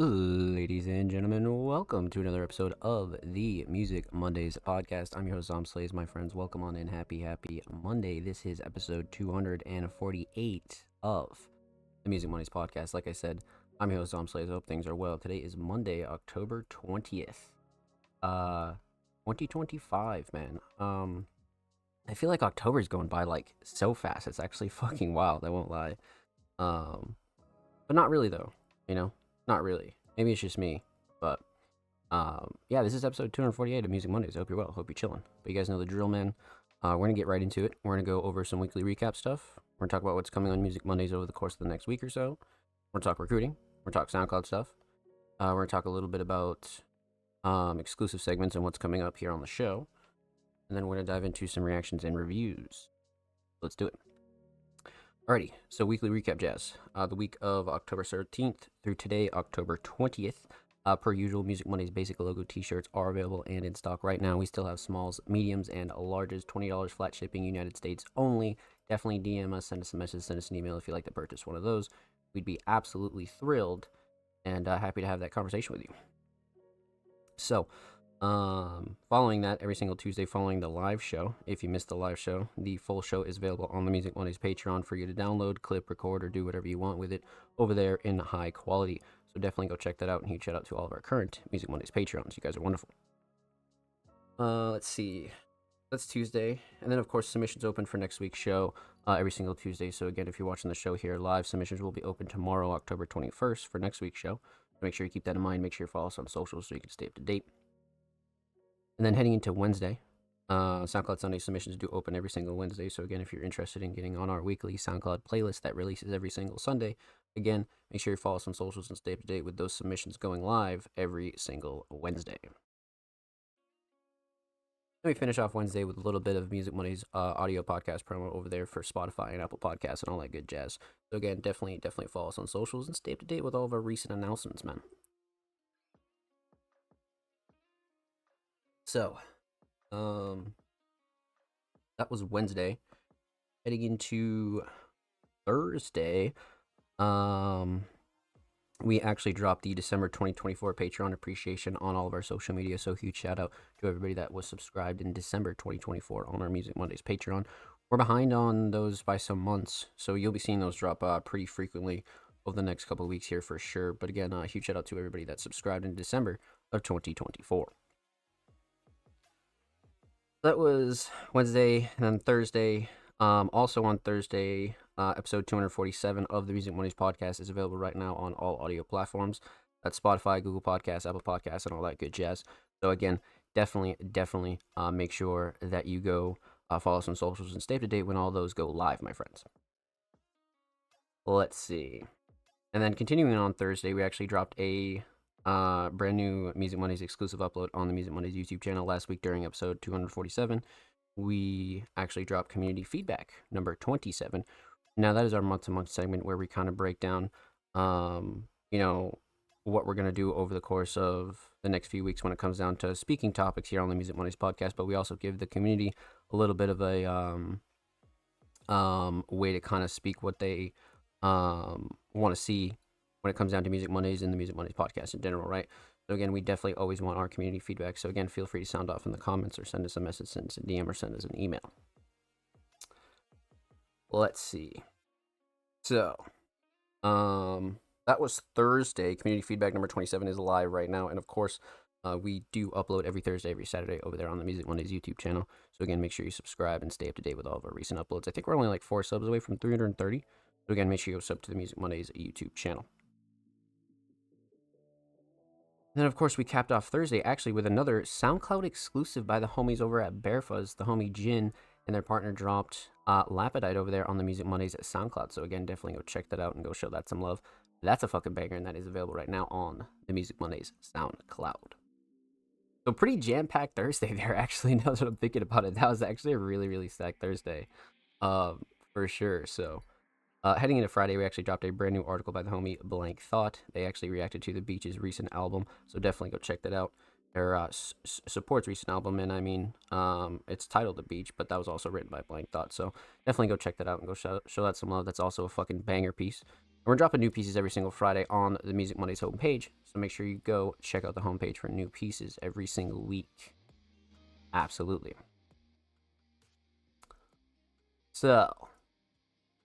Ladies and gentlemen, welcome to another episode of the Music Mondays podcast. I'm your host, Zom Slays. My friends, welcome on in. Happy Monday. This is episode 248 of the Music Mondays podcast. Like I said, I'm your host, Zom Slays. I hope things are well. Today is Monday, October 20th, 2025, man. I feel like October's going by like so fast. It's actually fucking wild, I won't lie. Um, but not really though, you know? Not really. Maybe it's just me. But yeah, this is episode 248 of Music Mondays. I hope you're well. Hope you're chilling. But you guys know the drill, man. We're going to get right into it. We're going to go over some weekly recap stuff. We're going to talk about what's coming on Music Mondays over the course of the next week or so. We're going to talk recruiting. We're going to talk SoundCloud stuff. We're going to talk a little bit about exclusive segments and what's coming up here on the show. And then we're going to dive into some reactions and reviews. Let's do it. Alrighty, so weekly recap, Jazz. The week of October 13th through today, October 20th. Per usual, Music Mondays basic logo t-shirts are available and in stock right now. We still have smalls, mediums, and larges. $20 flat shipping, United States only. Definitely DM us, send us a message, send us an email if you'd like to purchase one of those. We'd be absolutely thrilled and happy to have that conversation with you. So, following that, every single Tuesday following the live show, if you missed the live show, the full show is available on the Music Mondays Patreon for you to download, clip, record, or do whatever you want with it over there in high quality. So definitely go check that out, and huge shout out to all of our current Music Mondays Patreons. You guys are wonderful. Let's see. That's Tuesday. And then, of course, submissions open for next week's show every single Tuesday. So, again, if you're watching the show here live, submissions will be open tomorrow, October 21st, for next week's show. So make sure you keep that in mind. Make sure you follow us on socials so you can stay up to date. And then heading into Wednesday, SoundCloud Sunday submissions do open every single Wednesday. So again, if you're interested in getting on our weekly SoundCloud playlist that releases every single Sunday, again, make sure you follow us on socials and stay up to date with those submissions going live every single Wednesday. Let me finish off Wednesday with a little bit of Music Money's audio podcast promo over there for Spotify and Apple Podcasts and all that good jazz. So again, definitely follow us on socials and stay up to date with all of our recent announcements, man. So, that was Wednesday. Heading into Thursday, we actually dropped the December 2024 Patreon appreciation on all of our social media. So huge shout out to everybody that was subscribed in December 2024 on our Music Mondays Patreon. We're behind on those by some months, so you'll be seeing those drop pretty frequently over the next couple of weeks here for sure. But again, huge shout out to everybody that subscribed in December of 2024. That was Wednesday, and then Thursday. Also on Thursday, episode 247 of the Music Mondays podcast is available right now on all audio platforms. That's Spotify, Google Podcasts, Apple Podcasts, and all that good jazz. So again, definitely make sure that you go follow us on socials and stay up to date when all those go live, my friends. Let's see. And then continuing on Thursday, we actually dropped a brand new Music Mondays exclusive upload on the Music Mondays YouTube channel last week during episode 247. We actually dropped community feedback number 27. Now that is our month-to-month segment where we kind of break down, what we're going to do over the course of the next few weeks when it comes down to speaking topics here on the Music Mondays podcast. But we also give the community a little bit of a way to kind of speak what they want to see when it comes down to Music Mondays and the Music Mondays podcast in general, right? So again, we definitely always want our community feedback. So again, feel free to sound off in the comments or send us a message, send us a DM, or send us an email. Let's see. So, that was Thursday. Community feedback number 27 is live right now. And of course, we do upload every Thursday, every Saturday over there on the Music Mondays YouTube channel. So again, make sure you subscribe and stay up to date with all of our recent uploads. I think we're only like 4 subs away from 330. So again, make sure you go sub to the Music Mondays YouTube channel. And then, of course, we capped off Thursday actually with another SoundCloud exclusive by the homies over at Barefuzz. The homie Jin and their partner dropped Lapidite over there on the Music Mondays at SoundCloud. So again, definitely go check that out and go show that some love. That's a fucking banger, and that is available right now on the Music Mondays SoundCloud. So pretty jam-packed Thursday there, actually, now that I'm thinking about it. That was actually a really stacked Thursday, for sure. So heading into Friday, we actually dropped a brand new article by the homie Blank Thought. They actually reacted to the Beach's recent album, so definitely go check that out. Their supports recent album, and I mean, it's titled The Beach, but that was also written by Blank Thought, so definitely go check that out and go show that some love. That's also a fucking banger piece. We're dropping new pieces every single Friday on the Music Mondays homepage, so make sure you go check out the homepage for new pieces every single week. Absolutely. So,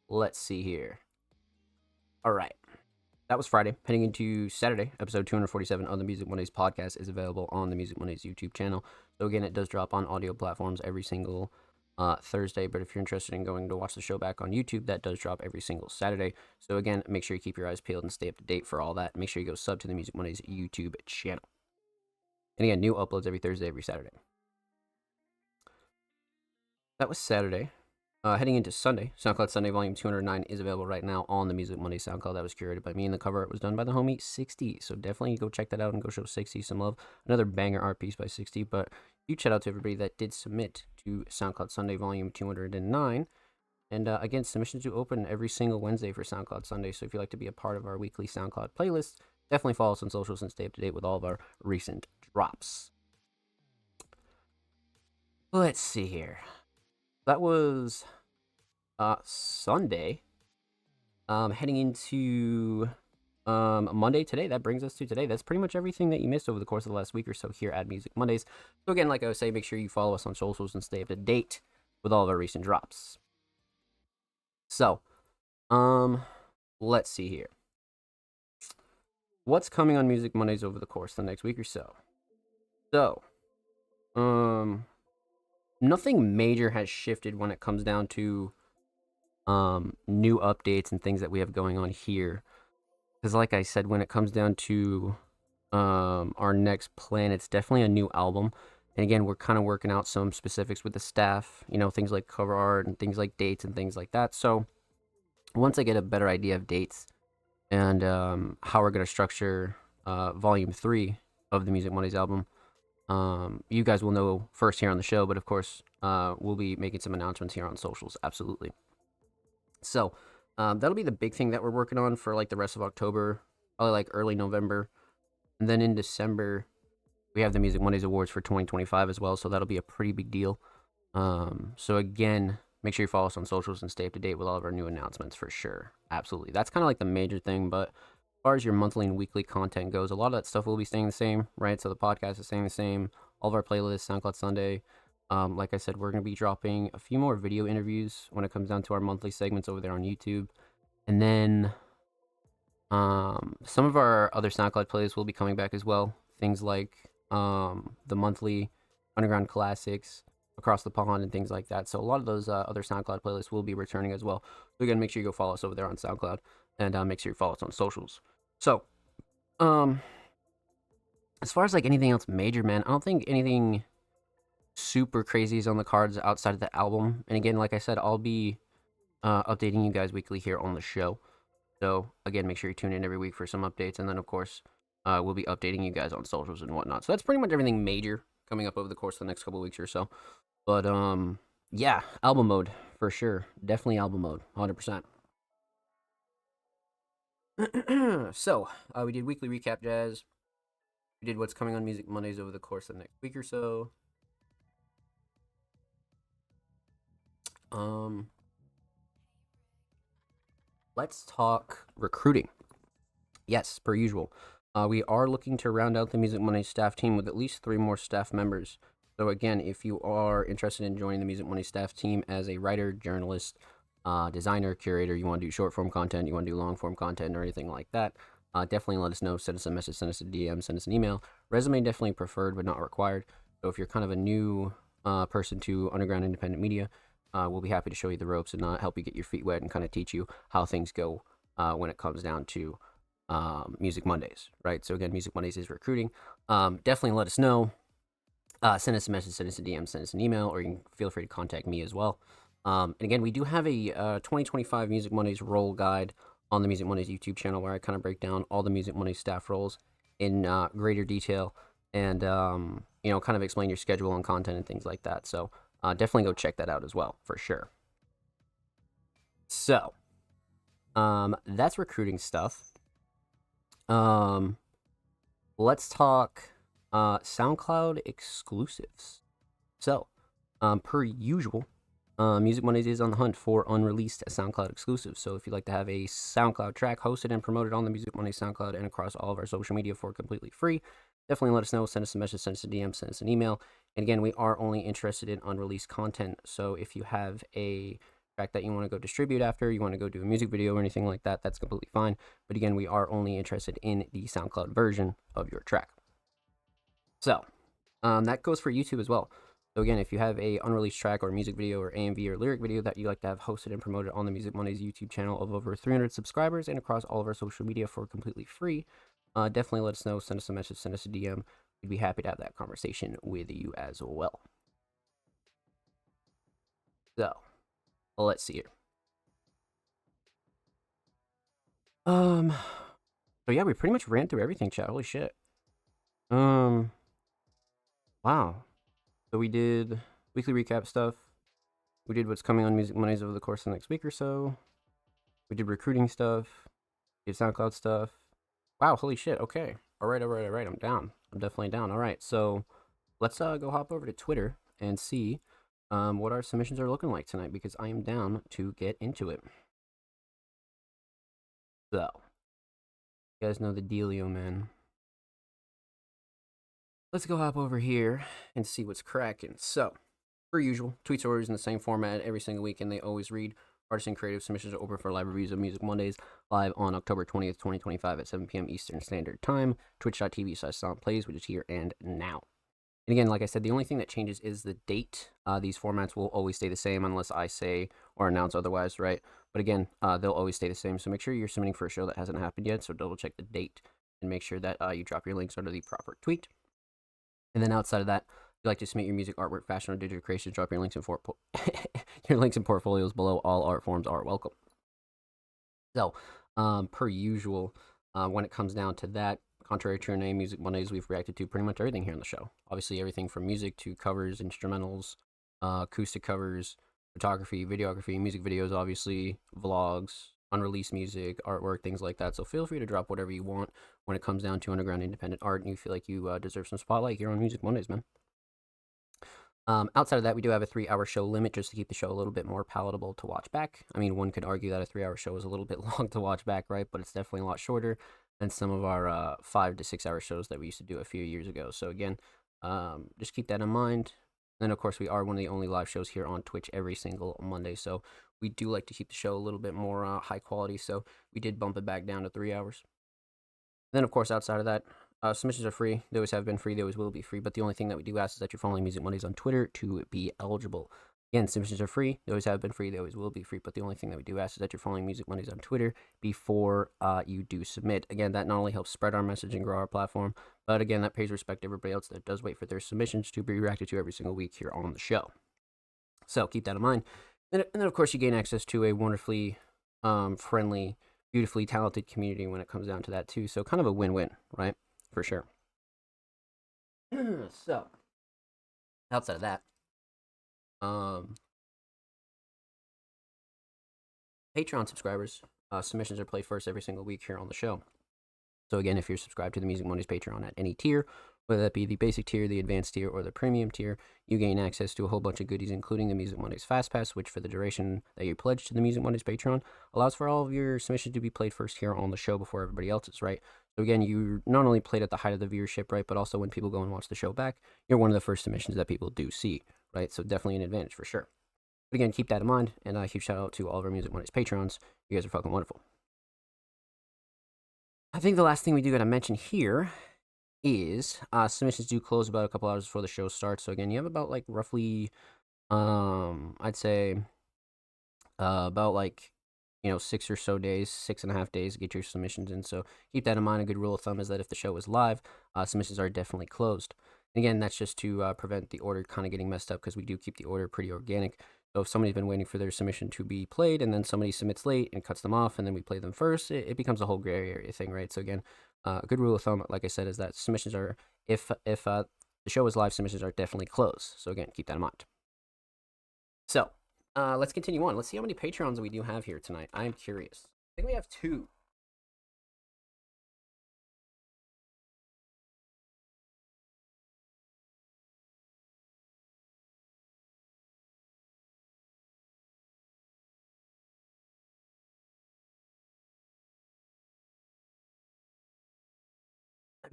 let's see here. All right. That was Friday. Heading into Saturday, episode 247 of the Music Mondays podcast is available on the Music Mondays YouTube channel. So again, it does drop on audio platforms every single Thursday, but if you're interested in going to watch the show back on YouTube, that does drop every single Saturday. So again, make sure you keep your eyes peeled and stay up to date for all that. Make sure you go sub to the Music Mondays YouTube channel. And again, new uploads every Thursday, every Saturday. That was Saturday. Heading into Sunday, SoundCloud Sunday Volume 209 is available right now on the Music Monday SoundCloud. That was curated by me, and the cover art was done by the homie 60. So definitely go check that out and go show 60 some love. Another banger art piece by 60. But huge shout out to everybody that did submit to SoundCloud Sunday Volume 209. And again, submissions do open every single Wednesday for SoundCloud Sunday. So if you'd like to be a part of our weekly SoundCloud playlist, definitely follow us on socials and stay up to date with all of our recent drops. Let's see here. That was Sunday. Heading into Monday today. That brings us to today. That's pretty much everything that you missed over the course of the last week or so here at Music Mondays. So again, like I was saying, make sure you follow us on socials and stay up to date with all of our recent drops. So, let's see here. What's coming on Music Mondays over the course of the next week or so? So, nothing major has shifted when it comes down to new updates and things that we have going on here. Because like I said, when it comes down to our next plan, it's definitely a new album. And again, we're kind of working out some specifics with the staff, things like cover art and things like dates and things like that. So once I get a better idea of dates and how we're going to structure Volume 3 of the Music Mondays album, you guys will know first here on the show. But of course, we'll be making some announcements here on socials. Absolutely. So that'll be the big thing that we're working on for like the rest of October, probably like early November. And then in December, we have the Music Mondays Awards for 2025 as well. So that'll be a pretty big deal. So again, make sure you follow us on socials and stay up to date with all of our new announcements for sure. Absolutely. That's kind of like the major thing. But as far as your monthly and weekly content goes, a lot of that stuff will be staying the same, right? So the podcast is staying the same. All of our playlists, SoundCloud Sunday. Like I said, we're going to be dropping a few more video interviews when it comes down to our monthly segments over there on YouTube. And then some of our other SoundCloud playlists will be coming back as well. Things like the monthly Underground Classics, Across the Pond, and things like that. So a lot of those other SoundCloud playlists will be returning as well. So again, make sure you go follow us over there on SoundCloud, and make sure you follow us on socials. So, as far as like anything else major, man, I don't think anything super crazy is on the cards outside of the album. And again, like I said, I'll be updating you guys weekly here on the show. So again, make sure you tune in every week for some updates, and then of course we'll be updating you guys on socials and whatnot. So that's pretty much everything major coming up over the course of the next couple of weeks or so. But yeah, album mode for sure, definitely album mode, 100%. So we did weekly recap jazz. We did what's coming on Music Mondays over the course of the next week or so. Let's talk recruiting. Yes, per usual. We are looking to round out the Music Monday staff team with at least 3 more staff members. So again, if you are interested in joining the Music Monday staff team as a writer, journalist, designer, curator, you want to do short form content, you want to do long form content or anything like that, definitely let us know. Send us a message, send us a DM, send us an email. Resume definitely preferred, but not required. So if you're kind of a new person to underground independent media, we'll be happy to show you the ropes and help you get your feet wet and kind of teach you how things go when it comes down to Music Mondays, right? So again, Music Mondays is recruiting. Definitely let us know. Send us a message, send us a DM, send us an email, or you can feel free to contact me as well. And again, we do have a 2025 Music Mondays role guide on the Music Mondays YouTube channel where I kind of break down all the Music Mondays staff roles in greater detail and, kind of explain your schedule and content and things like that. So definitely go check that out as well, for sure. So, that's recruiting stuff. Let's talk SoundCloud exclusives. So, per usual, Music Mondays is on the hunt for unreleased SoundCloud exclusives. So if you'd like to have a SoundCloud track hosted and promoted on the Music Mondays SoundCloud and across all of our social media for completely free, definitely let us know. Send us a message, send us a DM, send us an email. And again, we are only interested in unreleased content. So if you have a track that you want to go distribute after, you want to go do a music video or anything like that, that's completely fine. But again, we are only interested in the SoundCloud version of your track. So that goes for YouTube as well. So again, if you have a unreleased track or music video or AMV or lyric video that you like to have hosted and promoted on the Music Mondays YouTube channel of over 300 subscribers and across all of our social media for completely free, definitely let us know. Send us a message, send us a DM. We'd be happy to have that conversation with you as well. So let's see here. So yeah, we pretty much ran through everything, chat. Holy shit. Wow. So we did weekly recap stuff. We did what's coming on Music Mondays over the course of the next week or so. We did recruiting stuff. We did SoundCloud stuff. Wow, holy shit. Okay. All right. I'm down. I'm definitely down. All right. So let's go hop over to Twitter and see what our submissions are looking like tonight, because I am down to get into it. So, you guys know the dealio, man. Let's go hop over here and see what's cracking. So, per usual, tweets are always in the same format every single week, and they always read: artist and creative submissions are open for live reviews of Music Mondays, live on October 20th, 2025 at 7 p.m. Eastern Standard Time, twitch.tv/SilentPlays, which is here and now. And again, like I said, the only thing that changes is the date. These formats will always stay the same unless I say or announce otherwise, right? But again, they'll always stay the same. So make sure you're submitting for a show that hasn't happened yet. So double check the date and make sure that you drop your links under the proper tweet. And then outside of that, if you'd like to submit your music, artwork, fashion, or digital creations, drop your links in your links and portfolios below. All art forms are welcome. So, per usual, when it comes down to that, contrary to your name, Music Mondays, we've reacted to pretty much everything here on the show. Obviously, everything from music to covers, instrumentals, acoustic covers, photography, videography, music videos, obviously, vlogs, unreleased music, artwork, things like that. So feel free to drop whatever you want when it comes down to underground independent art and you feel like you deserve some spotlight here on Music Mondays, man. Outside of that, we do have a 3-hour show limit just to keep the show a little bit more palatable to watch back. I mean, one could argue that a 3-hour show is a little bit long to watch back, right? But it's definitely a lot shorter than some of our 5 to 6 hour shows that we used to do a few years ago. So again, just keep that in mind. And then, of course, we are one of the only live shows here on Twitch every single Monday. So we do like to keep the show a little bit more high quality. So we did bump it back down to 3 hours. Then, of course, outside of that, submissions are free. They always have been free. They always will be free. But the only thing that we do ask is that you're following Music Mondays on Twitter to be eligible. Again, submissions are free. They always have been free. They always will be free. But the only thing that we do ask is that you're following Music Mondays on Twitter before you do submit. Again, that not only helps spread our message and grow our platform, but again, that pays respect to everybody else that does wait for their submissions to be reacted to every single week here on the show. So keep that in mind. And then, of course, you gain access to a wonderfully friendly, beautifully talented community when it comes down to that too. So kind of a win-win, right? For sure. So outside of that, Patreon subscribers, submissions are played first every single week here on the show. So again, if you're subscribed to the Music Mondays Patreon at any tier, whether that be the basic tier, the advanced tier, or the premium tier, you gain access to a whole bunch of goodies, including the Music Mondays Fast Pass, which for the duration that you pledge to the Music Mondays Patreon, allows for all of your submissions to be played first here on the show before everybody else's, right? So again, you not only played at the height of the viewership, right, but also when people go and watch the show back, you're one of the first submissions that people do see, right? So definitely an advantage for sure. But again, keep that in mind, and a huge shout out to all of our Music Mondays Patrons. You guys are fucking wonderful. I think the last thing we do got to mention here is submissions do close about a couple hours before the show starts. So again, you have about like roughly, I'd say, about like 6 or so days, 6.5 days to get your submissions in. So keep that in mind. A good rule of thumb is that if the show is live, submissions are definitely closed. And again, that's just to prevent the order kind of getting messed up, because we do keep the order pretty organic. So if somebody's been waiting for their submission to be played and then somebody submits late and cuts them off and then we play them first, it becomes a whole gray area thing, right? So again, a good rule of thumb, like I said, is that submissions are, if the show is live, submissions are definitely closed. So again, keep that in mind. So let's continue on. Let's see how many Patreons we do have here tonight. I'm curious. I think we have 2.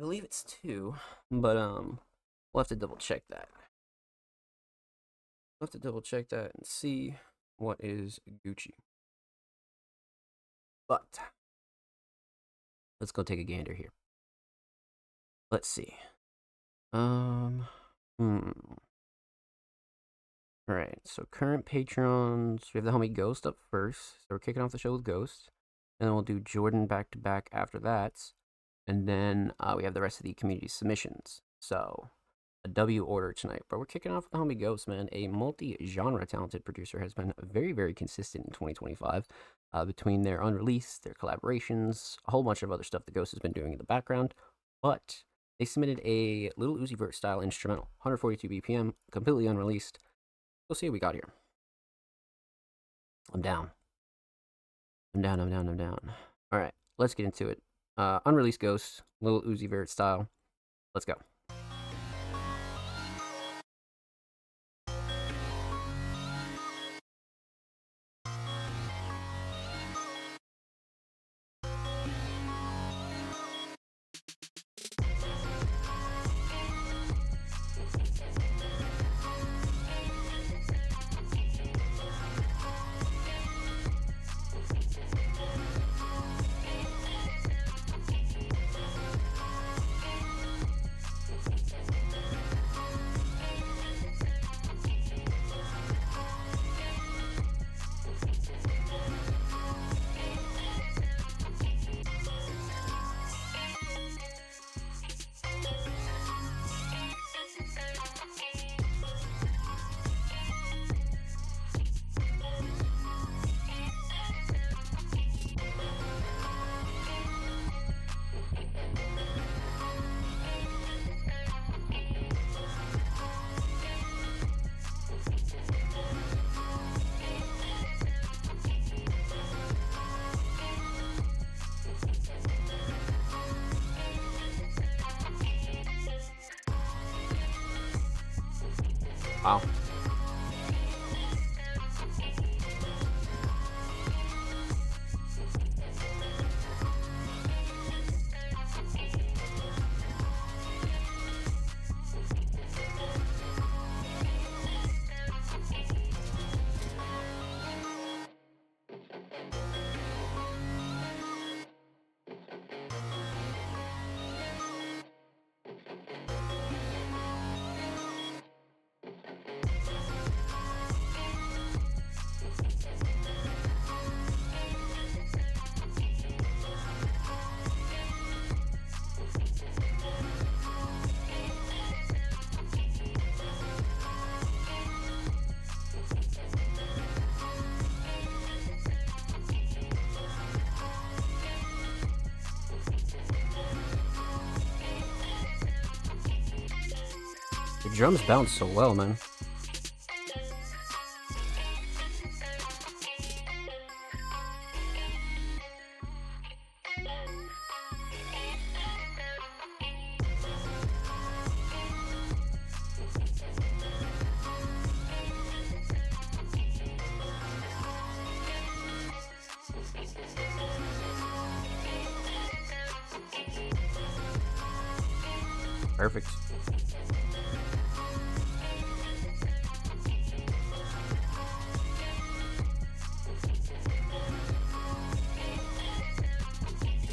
believe it's 2, but we'll have to double check that. We'll have to double check that and see what is Gucci. But let's go take a gander here. Let's see. Alright, so current patrons. We have the homie Ghost up first. So we're kicking off the show with Ghost. And then we'll do Jordan back to back after that. And then we have the rest of the community submissions. So a W order tonight. But we're kicking off with the homie Ghost, man. A multi-genre talented producer, has been very, very consistent in 2025. Between their unreleased, their collaborations, a whole bunch of other stuff the Ghost has been doing in the background. But they submitted a Lil Uzi Vert style instrumental, 142 BPM, completely unreleased. We'll see what we got here. I'm down. All right, let's get into it. Unreleased Ghost, Lil Uzi Vert style. Let's go. Wow. The drums bounce so well, man. Perfect.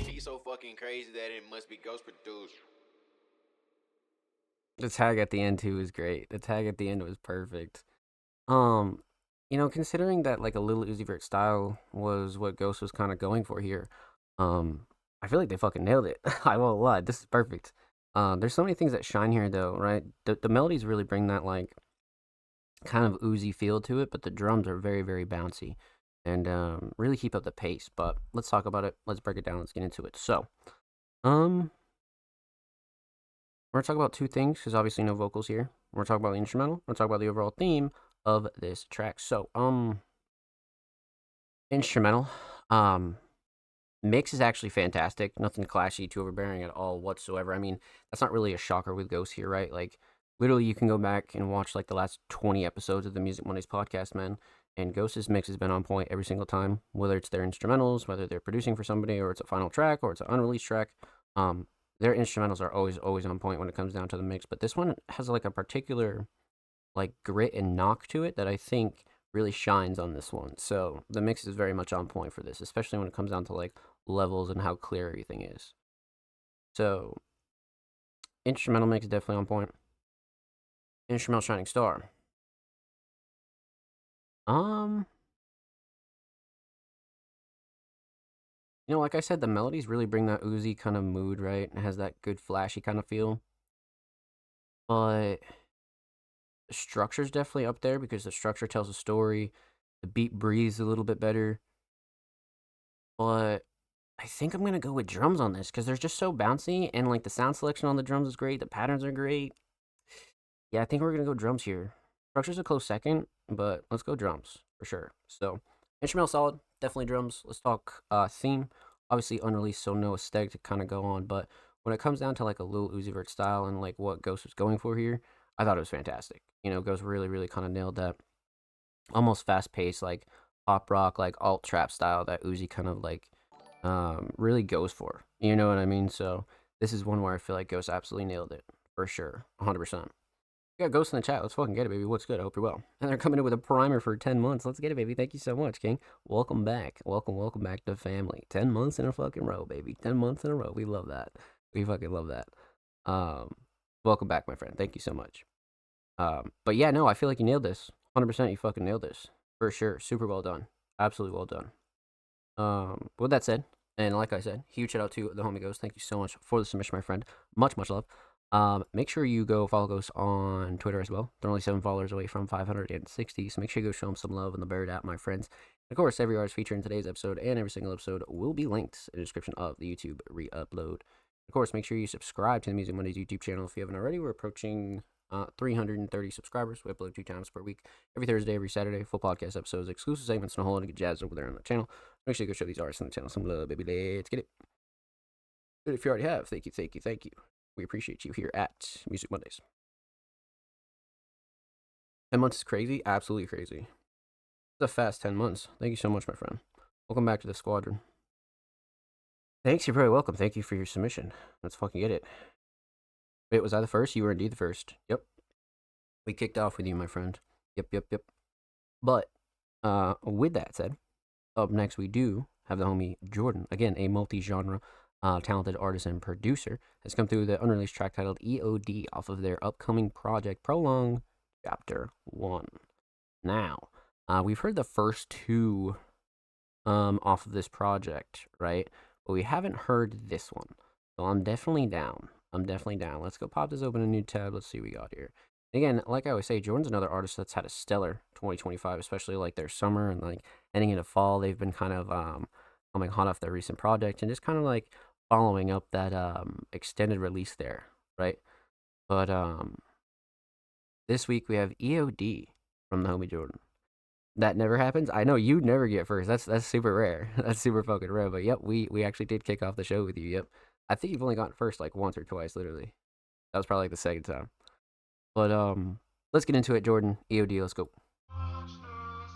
He's so fucking crazy that it must be Ghost produced. The tag at the end too is great. The tag at the end was perfect. Considering that like a Lil Uzi Vert style was what Ghost was kind of going for here, I feel like they fucking nailed it. I won't lie, this is perfect. There's so many things that shine here though, right? The melodies really bring that like kind of Uzi feel to it, but the drums are very, very bouncy and really keep up the pace. But let's talk about it. Let's break it down. Let's get into it. So, we're gonna talk about two things because obviously no vocals here. We're gonna talk about the instrumental. We're gonna talk about the overall theme of this track. So, instrumental. Mix is actually fantastic. Nothing clashy, too overbearing at all whatsoever. I mean, that's not really a shocker with Ghost here, right? Like, literally, you can go back and watch like the last 20 episodes of the Music Mondays podcast, man. And Ghost's mix has been on point every single time, whether it's their instrumentals, whether they're producing for somebody, or it's a final track, or it's an unreleased track. Their instrumentals are always on point when it comes down to the mix, but this one has like a particular like grit and knock to it that I think really shines on this one. So the mix is very much on point for this, especially when it comes down to like levels and how clear everything is. So instrumental mix definitely on point. Instrumental shining star. Um, like I said, the melodies really bring that Uzi kind of mood, right? It has that good flashy kind of feel. But the structure's definitely up there because the structure tells a story. The beat breathes a little bit better. But I think I'm gonna go with drums on this because they're just so bouncy and like the sound selection on the drums is great. The patterns are great. Yeah, I think we're gonna go drums here. Structure's a close second, but let's go drums for sure. So instrumental solid, definitely drums. Let's talk theme. Obviously unreleased, so no aesthetic to kind of go on. But when it comes down to like a Lil Uzi Vert style and like what Ghost was going for here, I thought it was fantastic. Ghost really kind of nailed that. Almost fast paced, like pop rock, like alt trap style that Uzi kind of like really goes for. You know what I mean? So this is one where I feel like Ghost absolutely nailed it for sure, 100%. We got Ghost in the chat. Let's fucking get it, baby. What's good? I hope you're well. And they're coming in with a primer for 10 months. Let's get it, baby. Thank you so much, King. Welcome back. Welcome back to the family. 10 months in a fucking row, baby. 10 months in a row. We love that. We fucking love that. Um, Welcome back, my friend. Thank you so much. But yeah, no, I feel like you nailed this. 100% you fucking nailed this. For sure. Super well done. Absolutely well done. With that said, and like I said, huge shout out to the homie Ghost. Thank you so much for the submission, my friend. Much love. Make sure you go follow Ghost on Twitter as well. They're only 7 followers away from 560, so make sure you go show them some love in the Bird app, my friends. And of course, every artist featured in today's episode and every single episode will be linked in the description of the YouTube re-upload. Of course, make sure you subscribe to the Music Mondays YouTube channel if you haven't already. We're approaching 330 subscribers. We upload 2 times per week, every Thursday, every Saturday. Full podcast episodes, exclusive segments, and a whole lot of good jazz over there on the channel. Make sure you go show these artists on the channel some love, baby. Let's get it. But if you already have, thank you. We appreciate you here at Music Mondays. 10 months is crazy. Absolutely crazy. It's a fast 10 months. Thank you so much, my friend. Welcome back to the squadron. Thanks. You're very welcome. Thank you for your submission. Let's fucking get it. Wait, was I the first? You were indeed the first. Yep. We kicked off with you, my friend. Yep. But with that said, up next we do have the homie Jordan. Again, a multi-genre talented artist and producer, has come through the unreleased track titled EOD off of their upcoming project Prolong Chapter 1. Now, we've heard the first 2 off of this project, right? But we haven't heard this one. So I'm definitely down. Let's go pop this open a new tab. Let's see what we got here. Again, like I always say, Jordan's another artist that's had a stellar 2025, especially like their summer and like heading into fall. They've been kind of coming hot off their recent project and just kind of like following up that extended release there, right? But this week we have EOD from the homie Jordan. That never happens. I know you never get first. That's super rare. That's super fucking rare. But yep, we actually did kick off the show with you. Yep. I think you've only gotten first like once or twice, literally. That was probably like the second time. But let's get into it, Jordan. EOD, let's go.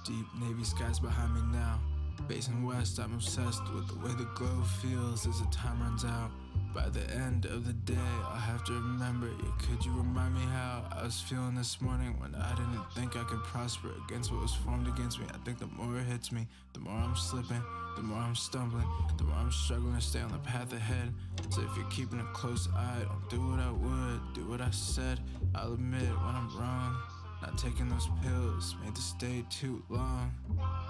Deep navy skies behind me now. Basin west, I'm obsessed with the way the glow feels as the time runs out. By the end of the day, I'll have to remember you. Could you remind me how I was feeling this morning when I didn't think I could prosper against what was formed against me? I think the more it hits me, the more I'm slipping, the more I'm stumbling, the more I'm struggling to stay on the path ahead. So if you're keeping a close eye, don't do what I would, do what I said. I'll admit when I'm wrong. Not taking those pills made this day too long.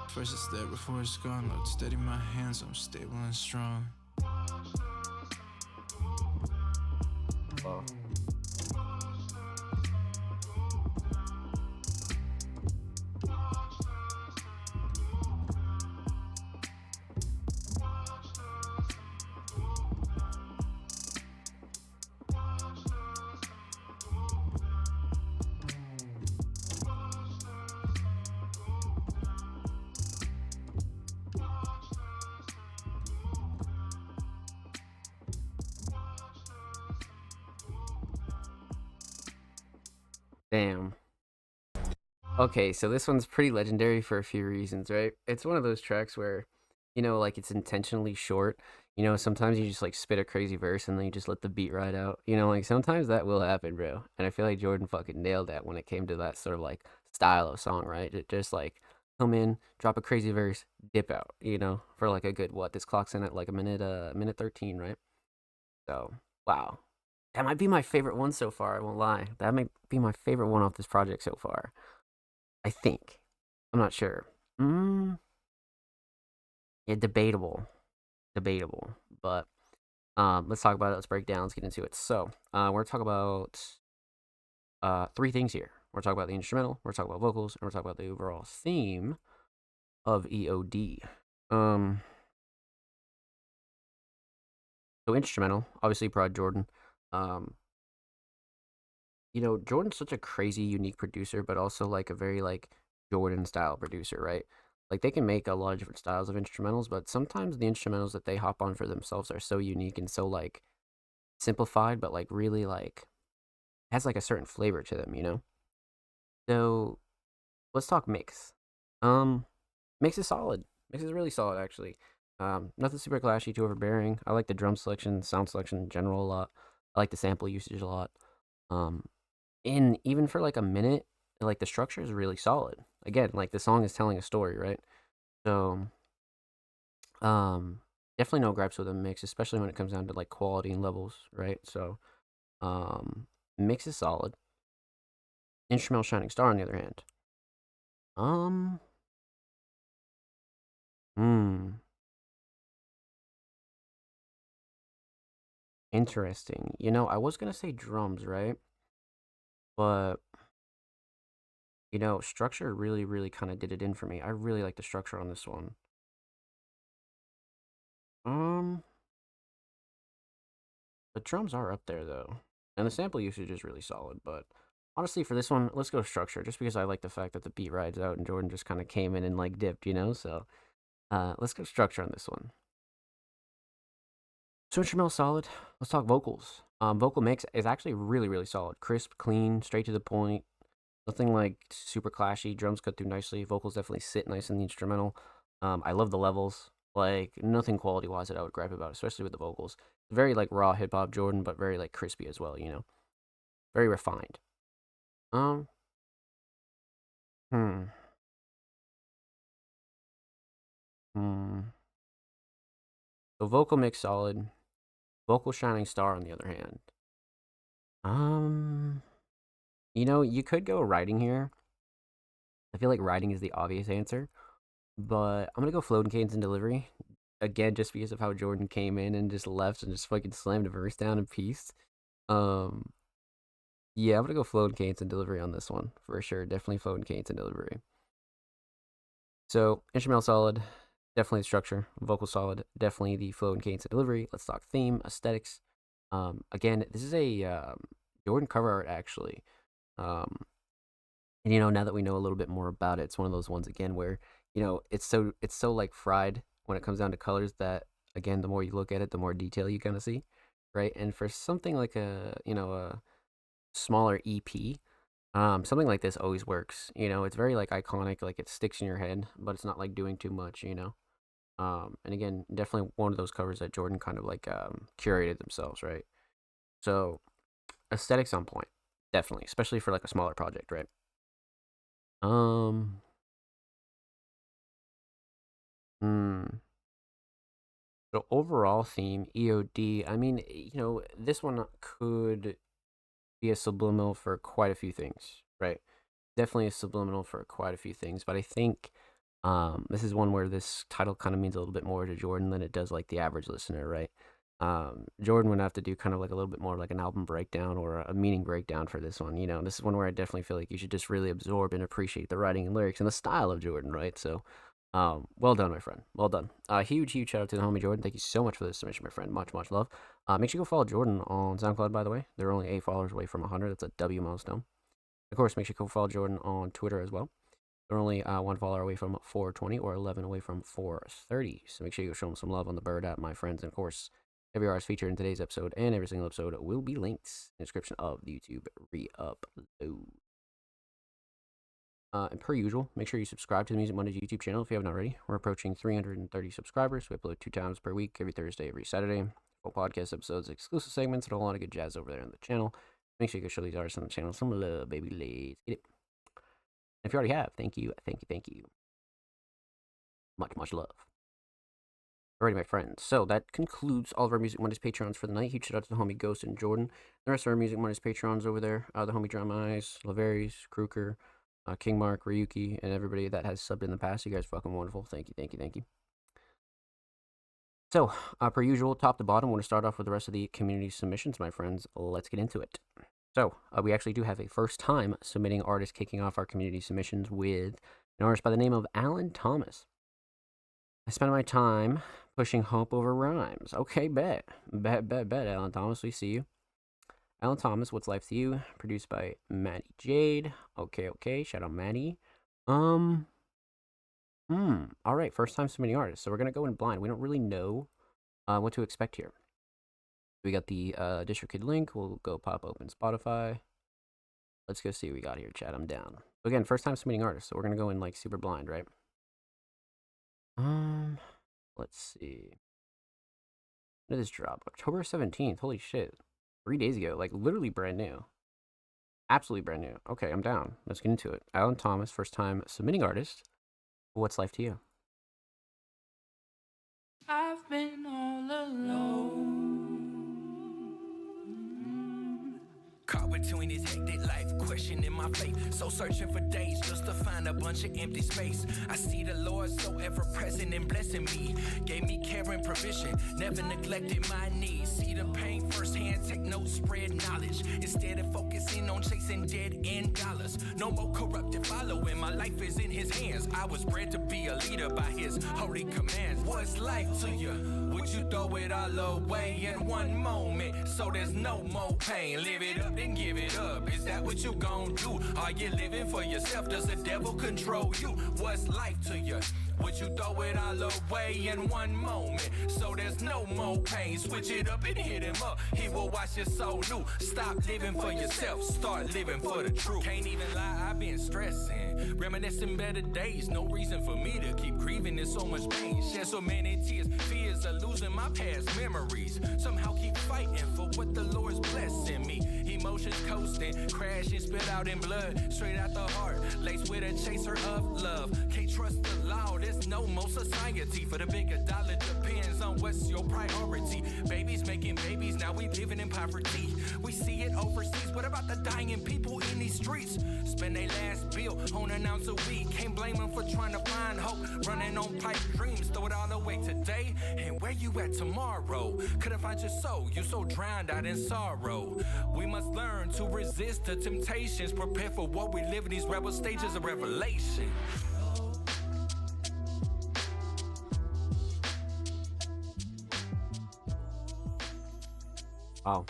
First it's there before it's gone. Lord, steady my hands so I'm stable and strong. Wow. Damn. Okay, so this one's pretty legendary for a few reasons, right? It's one of those tracks where like it's intentionally short. Sometimes you just like spit a crazy verse and then you just let the beat ride out. Like sometimes that will happen, bro. And I feel like Jordan fucking nailed that when it came to that sort of like style of song, right? It just like come in, drop a crazy verse, dip out, for like a good what? This clock's in at like a minute 13, right? So, wow. That might be my favorite one so far, I won't lie. That might be my favorite one off this project so far. I think. I'm not sure. Mm, yeah, debatable. Debatable. But let's talk about it. Let's break it down. Let's get into it. So, we're talking about three things here. We're talking about the instrumental, we're talking about vocals, and we're talking about the overall theme of EOD. Um, so instrumental, obviously Prod Jordan. Um, Jordan's such a crazy, unique producer, but also like a very like Jordan style producer, right? Like they can make a lot of different styles of instrumentals, but sometimes the instrumentals that they hop on for themselves are so unique and so like simplified, but like really like has like a certain flavor to them. So let's talk mix. Um, Mix is solid. Mix is really solid actually. Nothing super clashy, too overbearing. I like the drum selection, sound selection in general a lot. I like the sample usage a lot. Um, and even for like a minute, like the structure is really solid. Again, like the song is telling a story, right? So, um, definitely no gripes with a mix, especially when it comes down to like quality and levels, right? So, mix is solid. Instrumental Shining Star, on the other hand, um, hmm, interesting. I was gonna say drums, right? But structure really, really kind of did it in for me. I really like the structure on this one. Um, the drums are up there though, and the sample usage is really solid. But honestly, for this one, let's go structure, just because I like the fact that the beat rides out and Jordan just kind of came in and like dipped. So, let's go structure on this one. So instrumental solid. Let's talk vocals. Vocal mix is actually really, really solid. Crisp, clean, straight to the point. Nothing like super clashy. Drums cut through nicely. Vocals definitely sit nice in the instrumental. I love the levels. Like nothing quality wise that I would gripe about, especially with the vocals. Very like raw hip hop Jordan, but very like crispy as well. Very refined. Um, hmm, hmm. So vocal mix solid. Vocal shining star on the other hand. Um, you could go writing here. I feel like writing is the obvious answer, but I'm gonna go floating cadence and delivery again, just because of how Jordan came in and just left and just fucking slammed a verse down in peace. Um, yeah, I'm gonna go flow and cadence and delivery on this one for sure. Definitely flow and cadence and delivery. So instrumental solid, definitely the structure. Vocal solid, definitely the flow and cadence and delivery. Let's talk theme, aesthetics. Again, this is a Jordan cover art actually. Um, and now that we know a little bit more about it, it's one of those ones again where it's so like fried when it comes down to colors that again the more you look at it, the more detail you kind of see, right? And for something like a smaller EP, something like this always works. It's very like iconic, like it sticks in your head, but it's not like doing too much. And again, definitely one of those covers that Jordan kind of like curated themselves, right? So aesthetics on point, definitely, especially for like a smaller project, right? Um, hmm. So overall theme, EOD. I mean, this one could be a subliminal for quite a few things, right? Definitely a subliminal for quite a few things, but I think this is one where this title kind of means a little bit more to Jordan than it does like the average listener, right? Jordan would have to do kind of like a little bit more like an album breakdown or a meaning breakdown for this one. This is one where I definitely feel like you should just really absorb and appreciate the writing and lyrics and the style of Jordan, right? So, well done, my friend. Well done. Huge, huge shout out to the homie Jordan. Thank you so much for this submission, my friend. Much, much love. Make sure you go follow Jordan on SoundCloud, by the way. They're only 8 followers away from 100. That's a W milestone. Of course, make sure you go follow Jordan on Twitter as well. They're only 1 follower away from 420 or 11 away from 430. So make sure you go show them some love on the Bird app, my friends. And of course, every artist featured in today's episode and every single episode will be linked in the description of the YouTube re-upload. And per usual, make sure you subscribe to the Music Mondays YouTube channel if you haven't already. We're approaching 330 subscribers. We upload 2 times per week, every Thursday, every Saturday. Full podcast episodes, exclusive segments, and a whole lot of good jazz over there on the channel. Make sure you go show these artists on the channel some love, baby. Let's get it. If you already have, thank you, thank you, thank you. Much, much love. Alrighty, my friends. So that concludes all of our Music Mondays Patreons for the night. Huge shout out to the homie Ghost and Jordan. The rest of our Music Mondays Patreons over there, the homie Drama Eyes, Laveris, Kruker, King Mark, Ryuki, and everybody that has subbed in the past. You guys are fucking wonderful. Thank you, thank you, thank you. So, per usual, top to bottom, I want to start off with the rest of the community submissions, my friends. Let's get into it. So, we actually do have a first time submitting artist kicking off our community submissions with an artist by the name of Alan Thomas. I spend my time pushing hope over rhymes. Okay, bet, Alan Thomas, we see you. Alan Thomas, What's Life to You? Produced by Maddie Jade. Okay, shout out Maddie. All right, first time submitting artists. So we're gonna go in blind. We don't really know what to expect here. We got the DistroKid link. We'll go pop open Spotify. Let's go see what we got here, chat. I'm down. So again, first time submitting artists. So we're gonna go in like super blind, right? Let's see. When did this drop? October 17th. Holy shit. 3 days ago. Like literally brand new. Absolutely brand new. Okay, I'm down. Let's get into it. Alan Thomas, first time submitting artist. What's Life to You? I've been all alone. Caught between his hectic life, questioning my faith. So searching for days just to find a bunch of empty space. I see the Lord so ever present and blessing me. Gave me care and provision, never neglected my needs. See the pain firsthand, take notes, spread knowledge. Instead of focusing on chasing dead end dollars. No more corrupted following, my life is in his hands. I was bred to be a leader by his holy commands. What's life to you? Would you throw it all away in one moment? So there's no more pain. Live it up, then give it up. Is that what you gon' do? Are you living for yourself? Does the devil control you? What's life to you? Would you throw it all away in one moment? So there's no more pain. Switch it up and hit him up. He will watch your soul new. Stop living for yourself. Start living for the truth. Can't even lie, I've been stressing. Reminiscing better days. No reason for me to keep grieving. There's so much pain. Shed so many tears. Fears of losing my past memories. Somehow keep fighting for what the Lord's blessing me. Emotions coasting, crashing, spit out in blood. Straight out the heart, laced with a chaser of love. Can't trust the law, there's no more society. For the bigger dollar depends on what's your priority. Babies making babies, now we living in poverty. We see it overseas, what about the dying people in these streets? Spend their last bill on an ounce of weed. Can't blame them for trying to find hope. Running on pipe dreams, throw it all away today. And where you at tomorrow? Couldn't find your soul, you so drowned out in sorrow. We must learn to resist the temptations. Prepare for what we live in these rebel stages of revelation. Wow.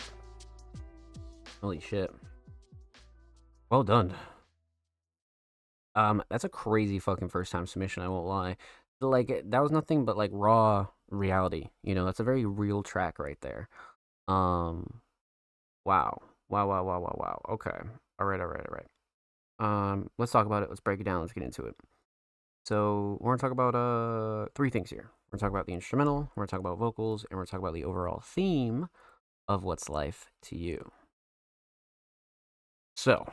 Holy shit. Well done. That's a crazy fucking first time submission, I won't lie. Like, that was nothing but like raw reality. You know, that's a very real track right there. Wow. Wow. Okay. All right. Let's talk about it. Let's break it down. Let's get into it. So we're gonna talk about 3 things here. We're gonna talk about the instrumental, we're gonna talk about vocals, and we're gonna talk about the overall theme of What's Life to You. So,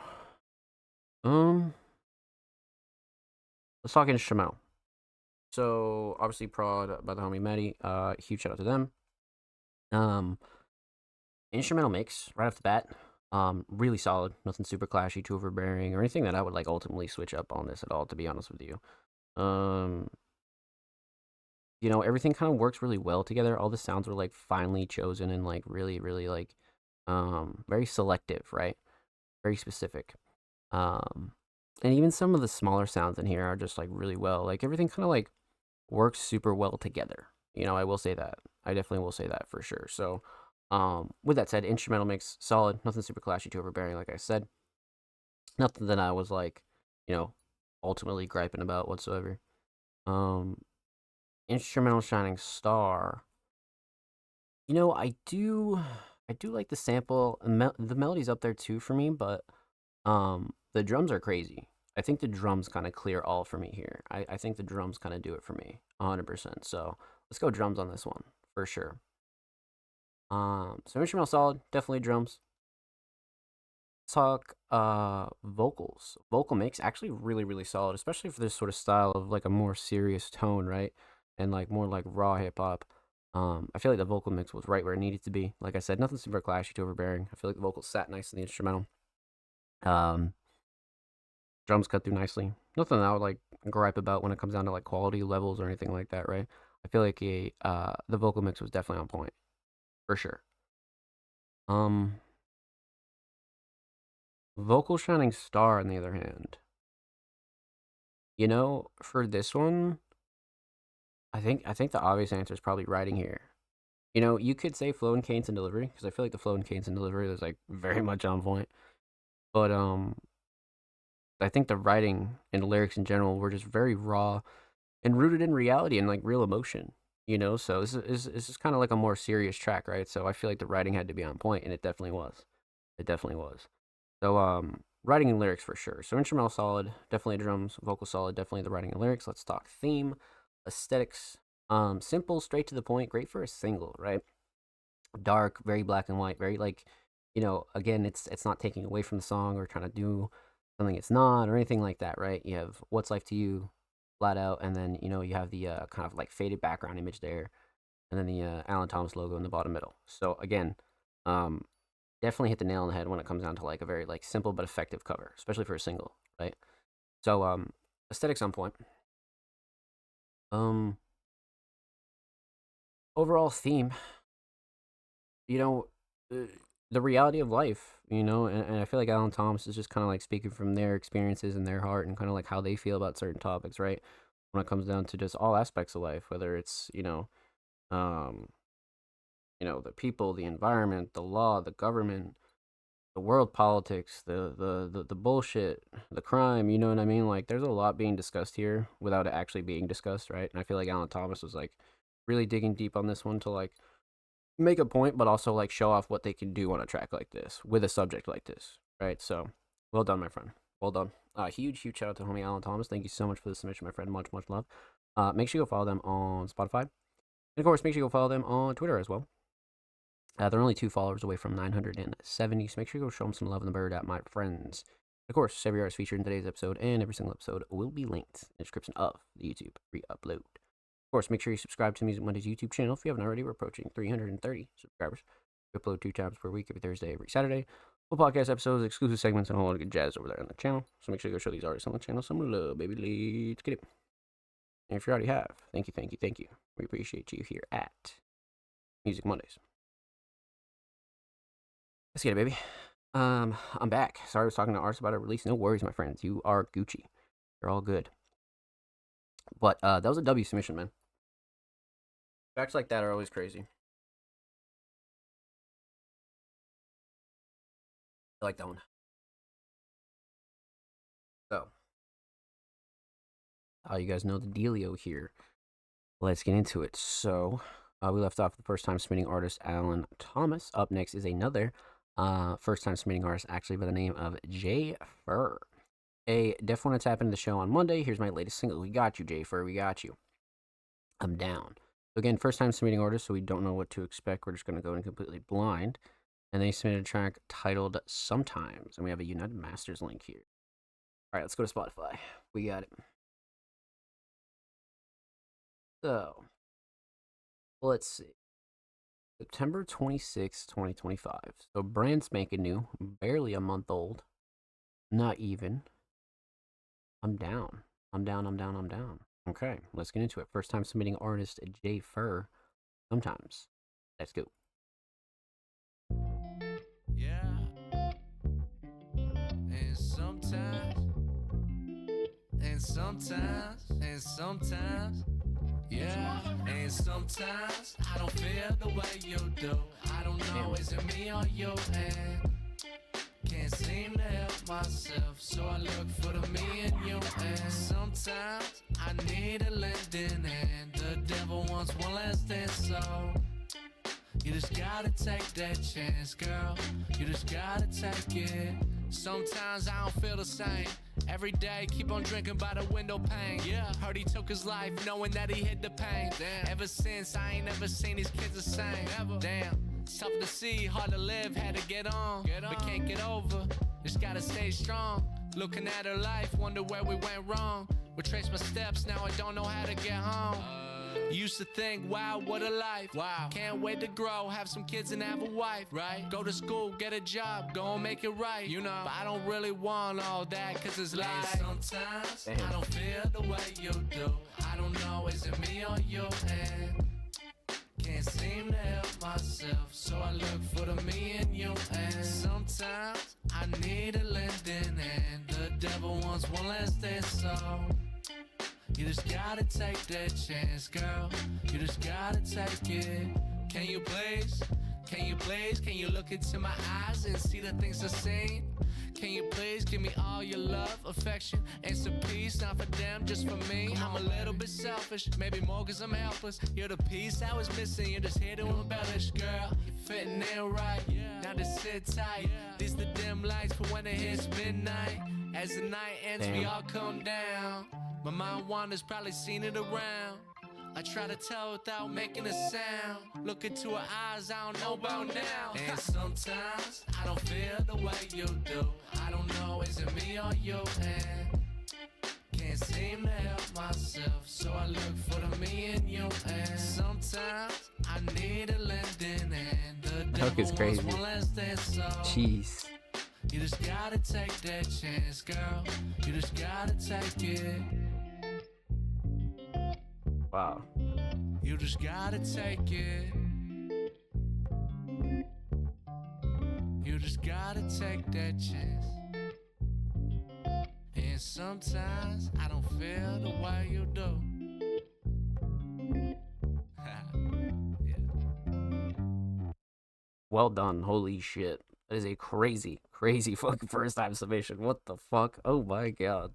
let's talk instrumental. So obviously prod by the homie Maddie. Huge shout out to them. Instrumental mix right off the bat. Really solid. Nothing super clashy, too overbearing, or anything that I would like ultimately switch up on this at all, to be honest with you. You know, everything kind of works really well together. All the sounds were like finely chosen and like really like very selective, right? Very specific. And even some of the smaller sounds in here are just like really well. Like everything kind of like works super well together. You know, I will say that. I definitely will say that for sure. So, with that said, instrumental mix solid, nothing super clashy, too overbearing, like I said. Nothing that I was like, you know, ultimately griping about whatsoever. Instrumental shining star. You know, I do like the sample. The melody's up there too for me, but the drums are crazy. I think the drums kind of clear all for me here. I think the drums kind of do it for me 100%. So let's go drums on this one for sure. So instrumental solid, definitely drums. Talk vocals. Vocal mix actually really solid, especially for this sort of style of like a more serious tone, right? And like more like raw hip hop. I feel like the vocal mix was right where it needed to be. Like I said, nothing super clashy to overbearing. I feel like the vocals sat nice in the instrumental. Drums cut through nicely. Nothing that I would like gripe about when it comes down to like quality levels or anything like that, right? I feel like the vocal mix was definitely on point for sure. Vocal shining star on the other hand. You know, for this one, I think the obvious answer is probably writing here. You know, you could say flow and cadence and delivery because I feel like the flow and cadence and delivery is like very much on point. But I think the writing and the lyrics in general were just very raw and rooted in reality and like real emotion. You know, so this is kind of like a more serious track, right? So I feel like the writing had to be on point, and it definitely was. It definitely was. So writing and lyrics for sure. So instrumental solid, definitely drums. Vocal solid, definitely the writing and lyrics. Let's talk theme, aesthetics. Simple, straight to the point. Great for a single, right? Dark, very black and white, very like, you know, again, it's not taking away from the song or trying to do something it's not or anything like that, right? You have What's Life to You, flat out, and then you know you have the kind of like faded background image there, and then the Alan Thomas logo in the bottom middle. So again, definitely hit the nail on the head when it comes down to like a very like simple but effective cover, especially for a single, right? So aesthetics on point. Overall theme, you know, the reality of life, you know, and I feel like Alan Thomas is just kind of like speaking from their experiences and their heart and kind of like how they feel about certain topics, right? When it comes down to just all aspects of life, whether it's, um, the people, the environment, the law, the government, the world politics, the bullshit, the crime, you know what I mean? Like there's a lot being discussed here without it actually being discussed, right? And I feel like Alan Thomas was like really digging deep on this one to like make a point, but also like show off what they can do on a track like this with a subject like this, right? So, well done, my friend. Well done. Huge shout out to homie Alan Thomas. Thank you so much for the submission, my friend. Much love. Make sure you go follow them on Spotify, and of course, make sure you go follow them on Twitter as well. They're only 2 followers away from 970, so make sure you go show them some love in the bird at my friends. Of course, every artist featured in today's episode and every single episode will be linked in the description of the YouTube re-upload. Of course, make sure you subscribe to Music Mondays YouTube channel if you haven't already. We're approaching 330 subscribers. We upload 2 times per week, every Thursday, every Saturday. Full podcast episodes, exclusive segments, and a whole lot of good jazz over there on the channel. So make sure you go show these artists on the channel some love, baby. Let's get it. And if you already have, thank you. We appreciate you here at Music Mondays. Let's get it, baby. I'm back. Sorry I was talking to artists about a release. No worries, my friends. You are Gucci. You're all good. But that was a W submission, man. Facts like that are always crazy. I like that one. So, you guys know the dealio here. Let's get into it. So, we left off the first time submitting artist Alan Thomas. Up next is another first time submitting artist, actually by the name of Jay Fur. Hey, definitely want to tap into the show on Monday. Here's my latest single. We got you, Jay Fur. We got you. I'm down. So again, first time submitting artist, so we don't know what to expect. We're just going to go in completely blind. And they submitted a track titled Sometimes. And we have a United Masters link here. All right, let's go to Spotify. We got it. So, let's see. September 26, 2025. So brand spanking new. Barely a month old. Not even. I'm down. Okay, let's get into it. First time submitting artist Jay Fur. Sometimes. Let's go. Yeah. And sometimes, yeah. And sometimes I don't feel the way you do. I don't know, is it me or you? And can't seem to help myself, so I look for the me and you. And sometimes I need a lending hand. The devil wants one last dance, so you just gotta take that chance, girl. You just gotta take it. Sometimes I don't feel the same. Every day, keep on drinking by the window pane. Yeah, heard he took his life, knowing that he hid the pain. Damn. Ever since, I ain't never seen these kids the same. Never. Damn, it's tough to see, hard to live, had to get on. But can't get over, just gotta stay strong. Looking at her life, wonder where we went wrong. Retrace my steps, now I don't know how to get home. Used to think, wow, what a life. Wow. Can't wait to grow, have some kids and have a wife. Right. Go to school, get a job, go and make it right. You know, but I don't really want all that, cause it's like sometimes I don't feel the way you do. I don't know, is it me or you? And can't seem to help myself, so I look for the me and you. And sometimes I need a lending hand. The devil wants one last dance, so you just gotta take that chance, girl. You just gotta take it. Can you please? Can you please? Can you look into my eyes and see the things I've seen? Can you please give me all your love, affection, and some peace? Not for them, just for me. I'm a little bit selfish, maybe more cause I'm helpless. You're the piece I was missing, you're just here to embellish, girl. You're fitting in right, now just sit tight. These the dim lights for when it hits midnight. As the night ends, we all come down. My mind wanders, probably seen it around. I try to tell without making a sound. Look into her eyes, I don't know about now. And sometimes I don't feel the way you do. I don't know, is it me or you? And can't seem to help myself, so I look for the me and you. And sometimes I need a lending hand. The devil is crazy. wants one last dance, so Jeez. you just gotta take that chance, girl. You just gotta take it. Wow. You just gotta take it. You just gotta take that chance. And sometimes I don't feel the way you do. Yeah. Well done. Holy shit. That is a crazy, crazy fucking first time submission. What the fuck? Oh my god.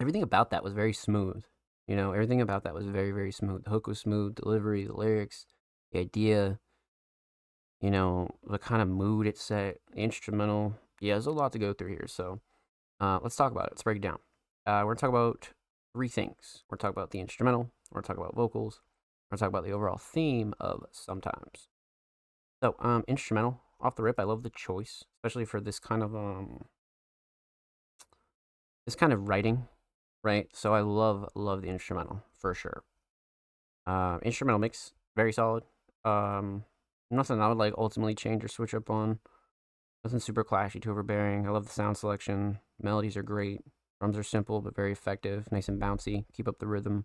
Everything about that was very smooth. You know, everything about that was very, very smooth. The hook was smooth, delivery, the lyrics, the idea, you know, the kind of mood it set, the instrumental. Yeah, there's a lot to go through here. So let's talk about it. Let's break it down. We're going to talk about three things. We're going to talk about the instrumental. We're going to talk about vocals. We're going to talk about the overall theme of Sometimes. So, instrumental. Off the rip, I love the choice, especially for this kind of writing. Right, so I love the instrumental for sure. Instrumental mix very solid. Nothing I would like ultimately change or switch up on. Nothing super clashy, too overbearing. I love the sound selection. Melodies are great. Drums are simple but very effective, nice and bouncy. Keep up the rhythm.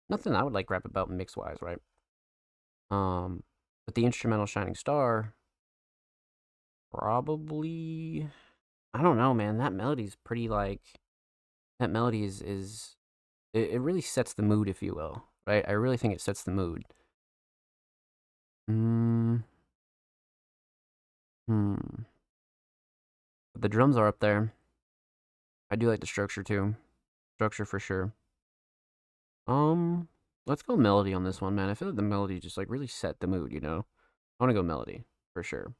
Nothing I would like rap about mix wise, right? But the instrumental Shining Star, probably, I don't know, man. That melody's pretty like. That melody it really sets the mood, if you will, right? I really think it sets the mood. But the drums are up there. I do like the structure too. Structure for sure. Let's go melody on this one, man. I feel like the melody just like really set the mood, you know? I want to go melody for sure.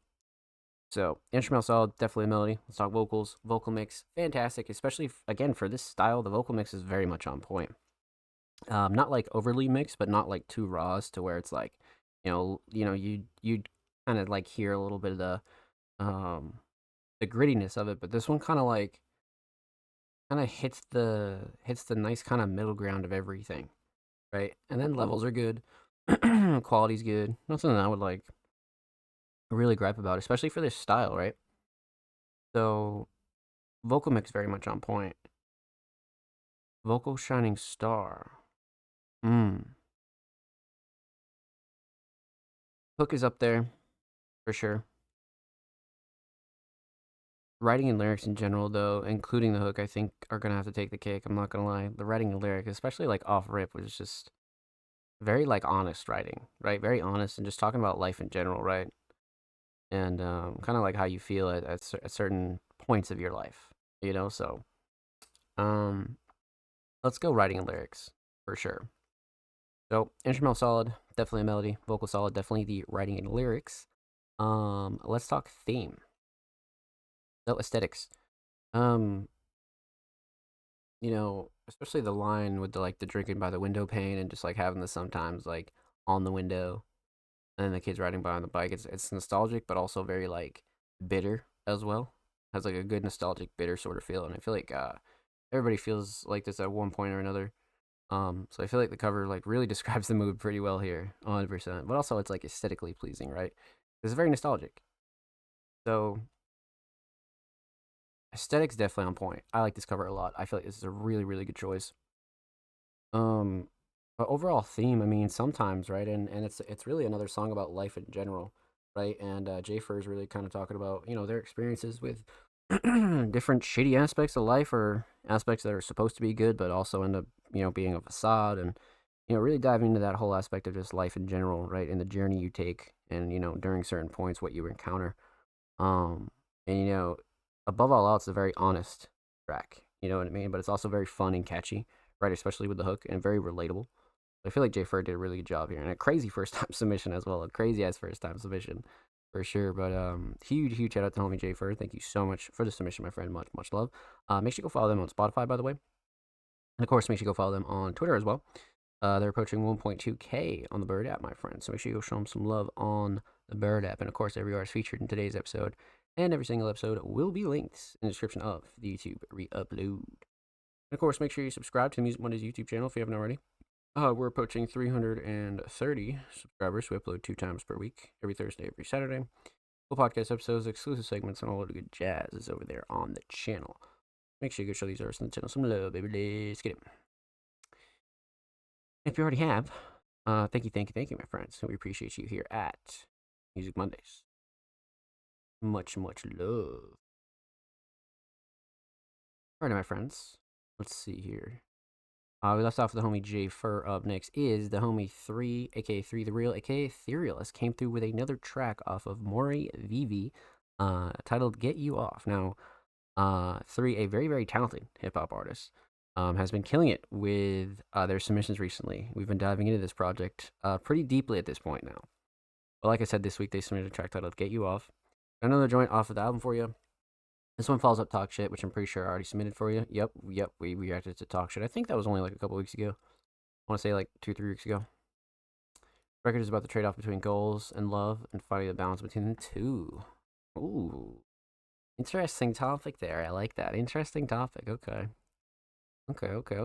So, instrumental solid, definitely a melody. Let's talk vocals. Vocal mix, fantastic. Especially, again, for this style, the vocal mix is very much on point. Not like overly mixed, but not like too raw to where it's like, you'd kind of like hear a little bit of the grittiness of it. But this one kind of hits the nice kind of middle ground of everything, right? And then levels are good, quality's good. Nothing that I would like really gripe about, especially for this style, right? So, vocal mix very much on point. Vocal Shining Star. Hook is up there, for sure. Writing and lyrics in general, though, including the hook, I think are going to have to take the cake. I'm not going to lie. The writing and lyric, especially like off rip, was just very like honest writing, right? Very honest and just talking about life in general, right? And kind of like how you feel at certain points of your life, you know? So, let's go writing and lyrics, for sure. So, instrumental solid, definitely a melody. Vocal solid, definitely the writing and lyrics. Let's talk theme. So aesthetics. You know, especially the line with the like the drinking by the window pane and just like having the sometimes like on the window and then the kids riding by on the bike. It's nostalgic, but also very like bitter as well. Has like a good nostalgic bitter sort of feel, and I feel like everybody feels like this at one point or another. So I feel like the cover like really describes the mood pretty well here, 100%. But also it's like aesthetically pleasing, right? It's very nostalgic. So aesthetics definitely on point. I like this cover a lot. I feel like this is a really really good choice. Um, but overall theme, I mean, sometimes right, and it's really another song about life in general, right? And Jay Fur is really kind of talking about their experiences with different shitty aspects of life or aspects that are supposed to be good but also end up being a facade, and really diving into that whole aspect of just life in general, right? And the journey you take, and during certain points what you encounter. And above all else, a very honest track, you know what I mean? But it's also very fun and catchy, right? Especially with the hook, and very relatable. I feel like Jay Fur did a really good job here, and a crazy first time submission as well. A crazy ass first time submission for sure. But huge shout out to homie Jay Fur. Thank you so much for the submission, my friend. Much love. Make sure you go follow them on Spotify, by the way. And of course, make sure you go follow them on Twitter as well. They're approaching 1.2K on the Bird app, my friend. So make sure you go show them some love on the Bird app. And of course, every artist featured in today's episode and every single episode will be linked in the description of the YouTube re-upload. And of course, make sure you subscribe to the Music Mondays YouTube channel if you haven't already. We're approaching 330 subscribers. We upload 2 times per week, every Thursday, every Saturday. Full podcast episodes, exclusive segments, and all of the good jazz is over there on the channel. Make sure you go show these artists on the channel some love, baby. Let's get it. If you already have, thank you, my friends. We appreciate you here at Music Mondays. Much love. Alright, my friends. Let's see here. We left off with the homie Jay Fur. Up next is the homie 3, aka 3 the Real, aka Etherealist, came through with another track off of Maury Vivi, titled Get You Off. Now, 3, a very talented hip-hop artist, has been killing it with their submissions recently. We've been diving into this project pretty deeply at this point now. But like I said, this week they submitted a track titled Get You Off. Another joint off of the album for you. This one follows up Talk Shit, which I'm pretty sure I already submitted for you. Yep, we reacted to Talk Shit. I think that was only like a couple weeks ago. I want to say like 2-3 weeks ago. The record is about the trade-off between goals and love and finding the balance between the two. Ooh. Interesting topic there. I like that. Interesting topic. Okay. Hold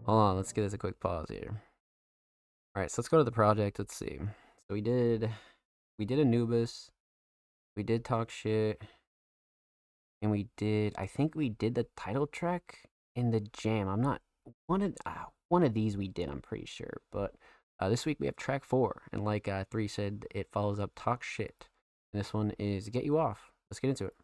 on, let's give this a quick pause here. Alright, so let's go to the project. Let's see. So we did Anubis. We did Talk Shit. And I think we did the title track in the jam. I'm not, one of these we did, I'm pretty sure. But this week we have track 4. And like 3 said, it follows up Talk Shit. And this one is Get You Off. Let's get into it.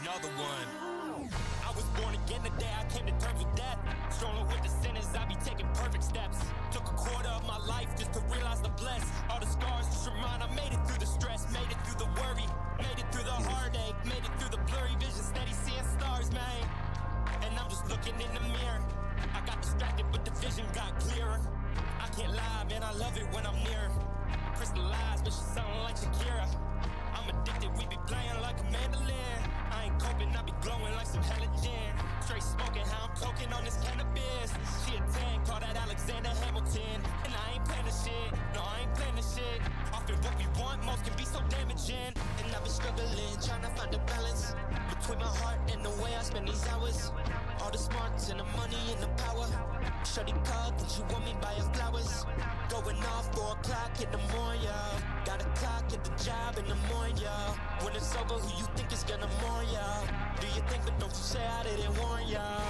Another one. I was born again the day I came to terms with death. Strolling with the sinners, I be taking perfect steps. Took a quarter of my life just to realize the bless. All the scars just remind I made it through the stress, made it through the worry, made it through the heartache, made it through the blurry vision, steady seeing stars, man. And I'm just looking in the mirror. I got distracted, but the vision got clearer. I can't lie, man, I love it when I'm near her. Crystallized, but she sounding like Shakira. I'm addicted, we be playing like a mandolin. I ain't coping, I be glowing like some halogen. Straight smoking, how I'm toking on this cannabis. She a 10, call that Alexander Hamilton. And I ain't playing the shit, no I ain't playing the shit. Often what we want most can be so damaging. And I've been struggling, trying to find a balance between my heart and the way I spend these hours. All the smarts and the money and the power. Shorty called that you want me by your flowers. Going off 4 o'clock in the morning, y'all. Got a clock at the job in the morning, y'all. When it's over, who you think is gonna mourn, y'all? Do you think, but don't you say I didn't warn y'all?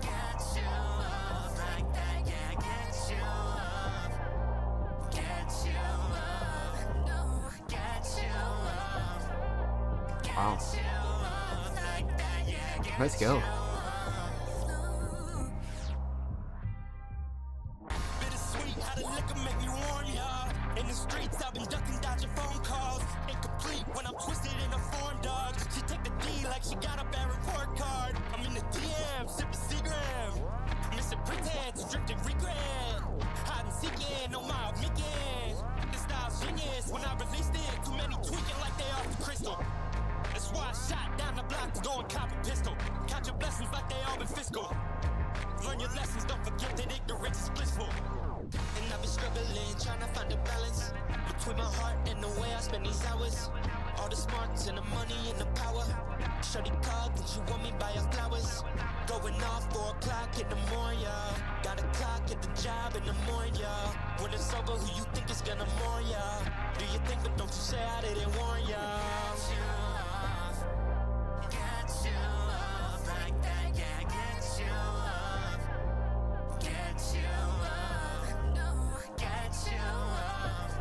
Get you off like that, yeah, get you off. Get you off, no, get you off. Wow. Get you off like that, yeah, get Let's go. bittersweet, how the liquor make me want pistol. That's why I shot down the block to go and cop a pistol. Count your blessings like they all been fiscal. Learn your lessons, don't forget that ignorance is blissful. And I've been struggling, trying to find a balance between my heart and the way I spend these hours. All the smarts and the money and the power. Shorty called that you want me by your flowers. Going off 4 o'clock in the morning, y'all. Got a clock at the job in the morning, y'all. When it's over, who you think is gonna mourn, y'all? Do you think, but don't you say I didn't warn y'all? Get you off like that, yeah, get you off. Get you off, no, get you off.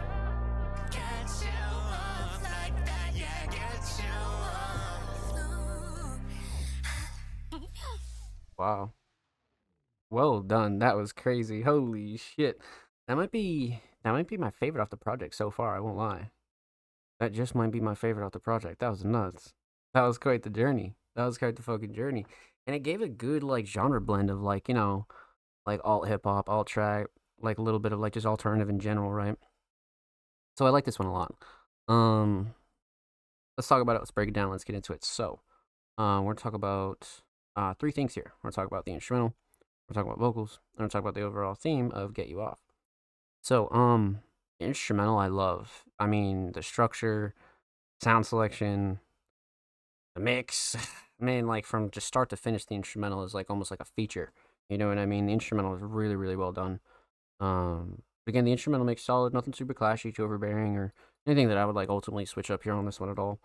Get you off like that, yeah, get you off. Wow. Well done. That was crazy. Holy shit. That might be my favorite off the project so far, I won't lie. That just might be my favorite off the project. That was nuts. That was quite the journey. That was quite the fucking journey. And it gave a good like genre blend of like, you know, like alt hip hop, alt trap, like a little bit of like just alternative in general, right? So I like this one a lot. Let's talk about it. Let's break it down. Let's get into it. So, we're gonna talk about 3 things here. We're gonna talk about the instrumental, we're talking about vocals, and we're gonna talk about the overall theme of Get You Off. So, instrumental I love. I mean, the structure, sound selection, the mix. Man, like from just start to finish, the instrumental is like almost like a feature. You know what I mean? The instrumental is really, really well done. Again, the instrumental makes solid, nothing super clashy, too overbearing, or anything that I would like ultimately switch up here on this one at all.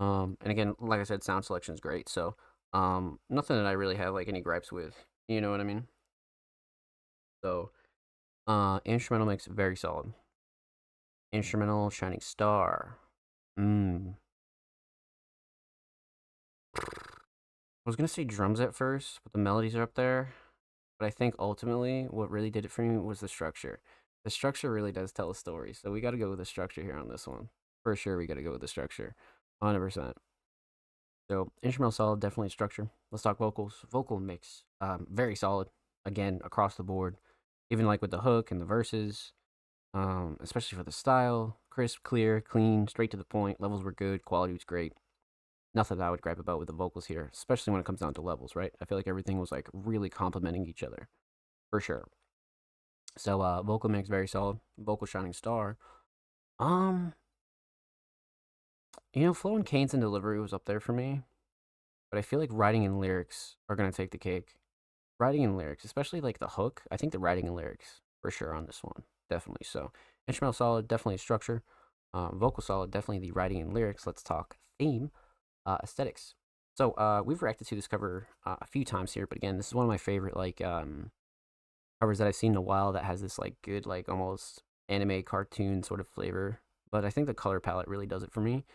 And again, like I said, sound selection is great. So, nothing that I really have like any gripes with. You know what I mean? So, instrumental makes it very solid. Instrumental, Shining Star. I was gonna say drums at first, but the melodies are up there. But I think ultimately what really did it for me was the structure. The structure really does tell a story. So we gotta go with the structure here on this one. For sure, we gotta go with the structure. 100%. So instrumental solid, definitely structure. Let's talk vocals. Vocal mix, very solid. Again, across the board. Even like with the hook and the verses, especially for the style. Crisp, clear, clean, straight to the point. Levels were good. Quality was great. Nothing that I would gripe about with the vocals here, especially when it comes down to levels, right? I feel like everything was like really complementing each other, for sure. So vocal mix very solid. Vocal Shining Star. You know, flow and cadence and delivery was up there for me, but I feel like writing and lyrics are gonna take the cake. Writing and lyrics, especially like the hook. I think the writing and lyrics for sure on this one, definitely. So instrumental solid, definitely structure. Vocal solid, definitely the writing and lyrics. Let's talk theme. Aesthetics. So we've reacted to this cover a few times here, but again, this is one of my favorite like covers that I've seen in a while that has this like good like almost anime cartoon sort of flavor. But I think the color palette really does it for me.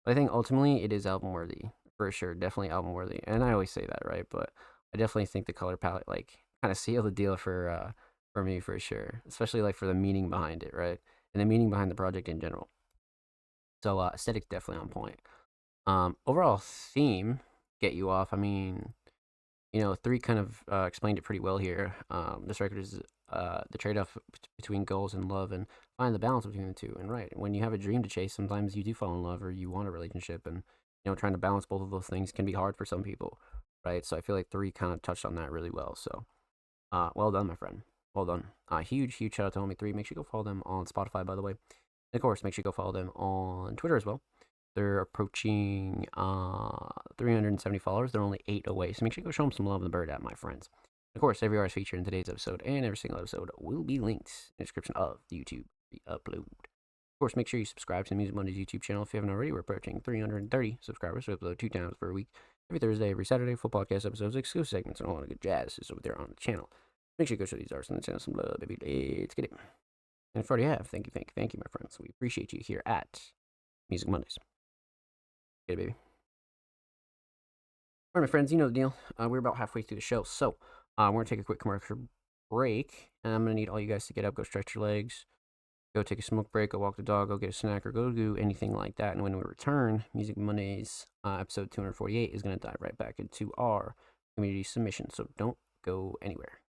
But I think ultimately it is album worthy for sure, definitely album worthy. And I always say that, right? But I definitely think the color palette like kind of sealed the deal for me for sure, especially like for the meaning behind it, right? And the meaning behind the project in general. So aesthetics definitely on point. Overall theme, Get You Off. I mean, you know, 3 kind of explained it pretty well here. This record is the trade-off between goals and love, and find the balance between the two. And right, when you have a dream to chase, sometimes you do fall in love or you want a relationship, and you know, trying to balance both of those things can be hard for some people, right? So I feel like 3 kind of touched on that really well. So, well done, my friend. Well done. Huge shout out to Homie 3. Make sure you go follow them on Spotify, by the way. And of course, make sure you go follow them on Twitter as well. They're approaching 370 followers. They're only 8 away. So make sure you go show them some love in the bird app, my friends. Of course, every artist featured in today's episode and every single episode will be linked in the description of the YouTube upload. Of course, make sure you subscribe to the Music Mondays YouTube channel if you haven't already. We're approaching 330 subscribers. We upload 2 times per week. Every Thursday, every Saturday, full podcast episodes, exclusive segments, and all that good jazz is over there on the channel. Make sure you go show these artists on the channel some love, baby. Let's get it. And if you already have, thank you, my friends. We appreciate you here at Music Mondays. Get it, baby. All right, my friends, you know the deal. We're about halfway through the show, so we're going to take a quick commercial break, and I'm going to need all you guys to get up, go stretch your legs, go take a smoke break, go walk the dog, go get a snack, or go do anything like that. And when we return, Music Mondays episode 248 is going to dive right back into our community submission, so don't go anywhere.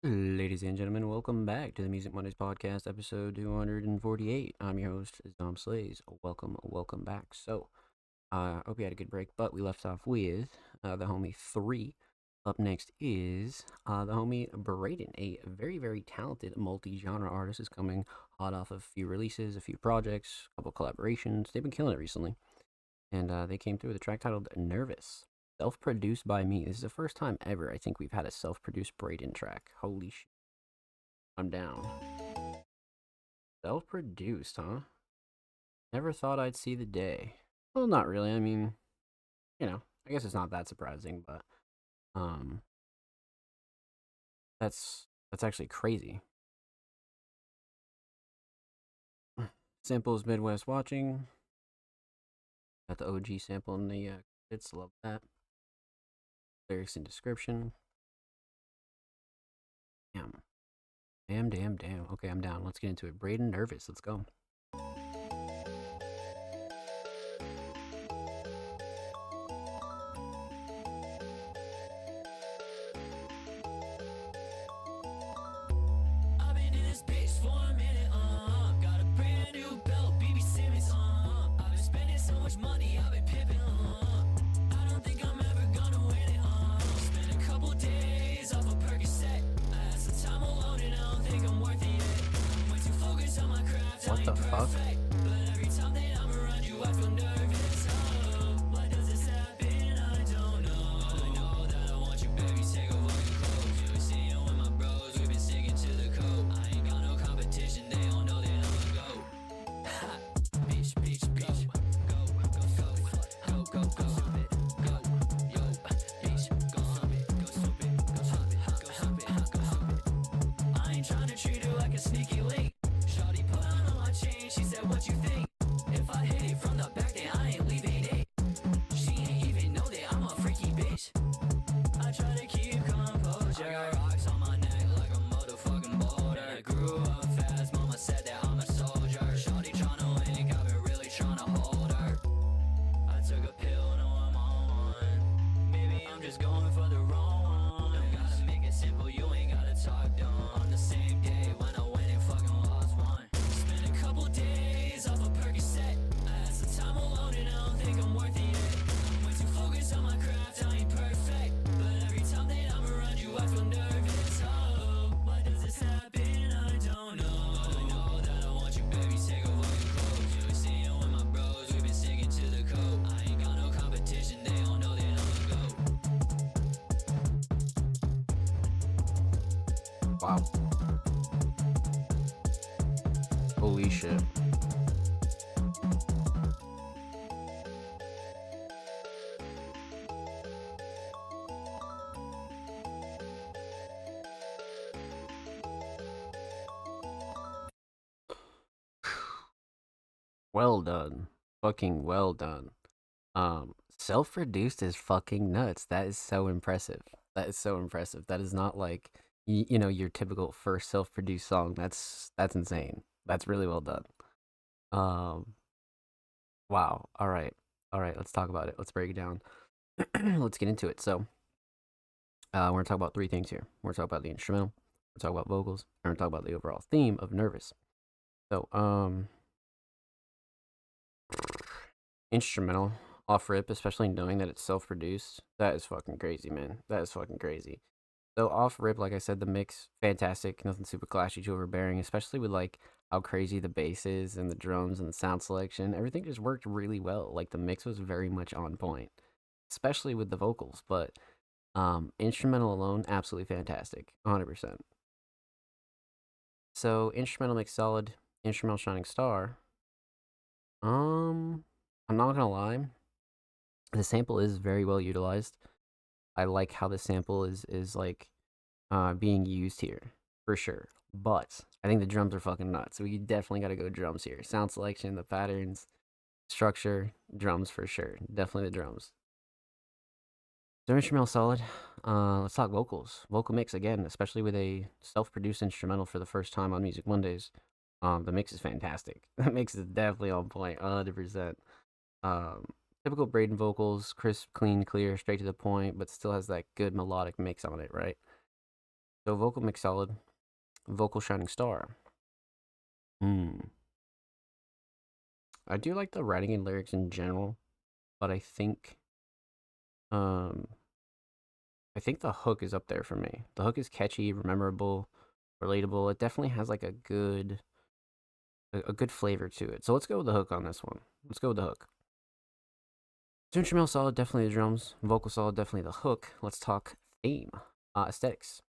Ladies and gentlemen, welcome back to the Music Mondays podcast, episode 248. I'm your host, Dom Slays. Welcome back. So, I hope you had a good break, but we left off with the homie 3. Up next is the homie Braden, a very, very talented multi-genre artist, is coming hot off of a few releases, a few projects, a couple collaborations. They've been killing it recently. And they came through with a track titled Nervous. Self-produced by me. This is the first time ever I think we've had a self-produced Braden track. Holy shit. I'm down. Self-produced, huh? Never thought I'd see the day. Well, not really. I mean, I guess it's not that surprising, but that's actually crazy. Samples Midwest Watching. Got the OG sample in the credits. Love that. Lyrics and description. Damn. Okay, I'm down. Let's get into it. Braden Nervous. Let's go. I've been in this bitch for a minute, got a brand new belt, BB Simmons, I've been spending so much money, I've been pimping, I don't think I'm ever gonna win it, spent a couple days off a Percocet, I had some time alone and I don't think I'm worth it yet, I'm way too focused on my craft, What I the ain't fuck? perfect, but every time that I'm around you I feel nervous, why does this happen, I don't know, I know that I want you, baby, take off all your clothes, you see you with my bros, we've been sticking to the code, I ain't got no competition, they don't know that I'm a go, bitch, bitch, bitch, go, go, go, go, go, go, stupid, go, yo, bitch, go stupid, go stupid, go stupid, go stupid, go stupid, I ain't tryna treat her like a sneaky link, shawty put on my chain, she said what you think, if I hit it from the back then I ain't leaving it, she ain't even know that I'm a freaky bitch, I try to keep composure, I got rocks on my neck like a motherfucking boulder, I grew up fast, mama said that I'm a soldier, shawty tryna win, I've been really tryna hold her, I took a pill, no I'm on one, maybe I'm just going for the wrong one, don't gotta make it simple, you ain't gotta talk dumb, on the same day when I went and fucking lost one, spent a couple days off a Percocet, I had some time alone and I don't think I'm worth it yet, I'm way too focused on my craft, I ain't perfect, but every time that I'm around you I feel nervous, why does this happen, I don't know, I know that I want you, baby, take off all your clothes, you see you with my bros, we've been sticking to the code, I ain't got no competition, they don't know that I'm a go. Wow. Holy shit. Well done. Fucking well done. Self-produced is fucking nuts. That is so impressive. That is so impressive. That is not like your typical first self-produced song. That's insane. That's really well done. Um, wow. All right. Let's talk about it. Let's break it down. Let's get into it. So, we're gonna talk about three things here. We're gonna talk about the instrumental. We're gonna talk about vocals. And we're gonna talk about the overall theme of Nervous. So, instrumental off rip, especially knowing that it's self-produced. That is fucking crazy, man. That is fucking crazy. So off rip, like I said, the mix fantastic. Nothing super clashy, too overbearing. Especially with like how crazy the bass is and the drums and the sound selection. Everything just worked really well. Like the mix was very much on point, especially with the vocals. But instrumental alone, absolutely fantastic, 100%. So instrumental mix solid. Instrumental shining star. I'm not gonna lie. The sample is very well utilized. I like how the sample is like being used here for sure. But I think the drums are fucking nuts. So we definitely got to go drums here. Sound selection, the patterns, structure, drums for sure. Definitely the drums. So instrumental solid. Let's talk vocals. Vocal mix again, especially with a self-produced instrumental for the first time on Music Mondays. The mix is fantastic. The mix is definitely on point, 100%. Typical Braden vocals, crisp, clean, clear, straight to the point, but still has that good melodic mix on it, right? So vocal mix solid, vocal shining star. I do like the writing and lyrics in general, but I think um the hook is up there for me. The hook is catchy, memorable, relatable. It definitely has like a good flavor to it. So let's go with the hook on this one. Let's go with the hook. So instrumental solid, definitely the drums. Vocal solid, definitely the hook. Let's talk theme. Aesthetics.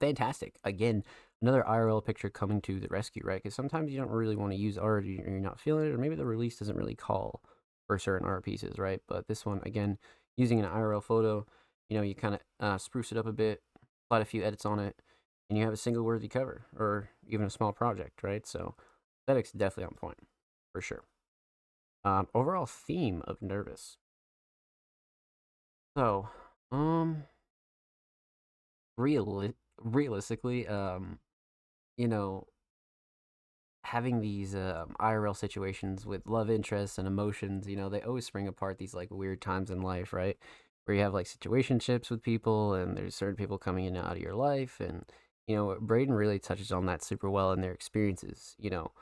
Fantastic. Again, another IRL picture coming to the rescue, right? Because sometimes you don't really want to use art, or you're not feeling it, or maybe the release doesn't really call for certain art pieces, right? But this one, again, using an IRL photo, you know, you kind of spruce it up a bit, apply a few edits on it, and you have a single worthy cover, or even a small project, right? So aesthetics definitely on point, for sure. Overall theme of Nervous. So, realistically, you know, having these IRL situations with love interests and emotions, you know, they always spring apart these like weird times in life, right? Where you have like situationships with people, and there's certain people coming in and out of your life, and you know, Braden really touches on that super well in their experiences, you know,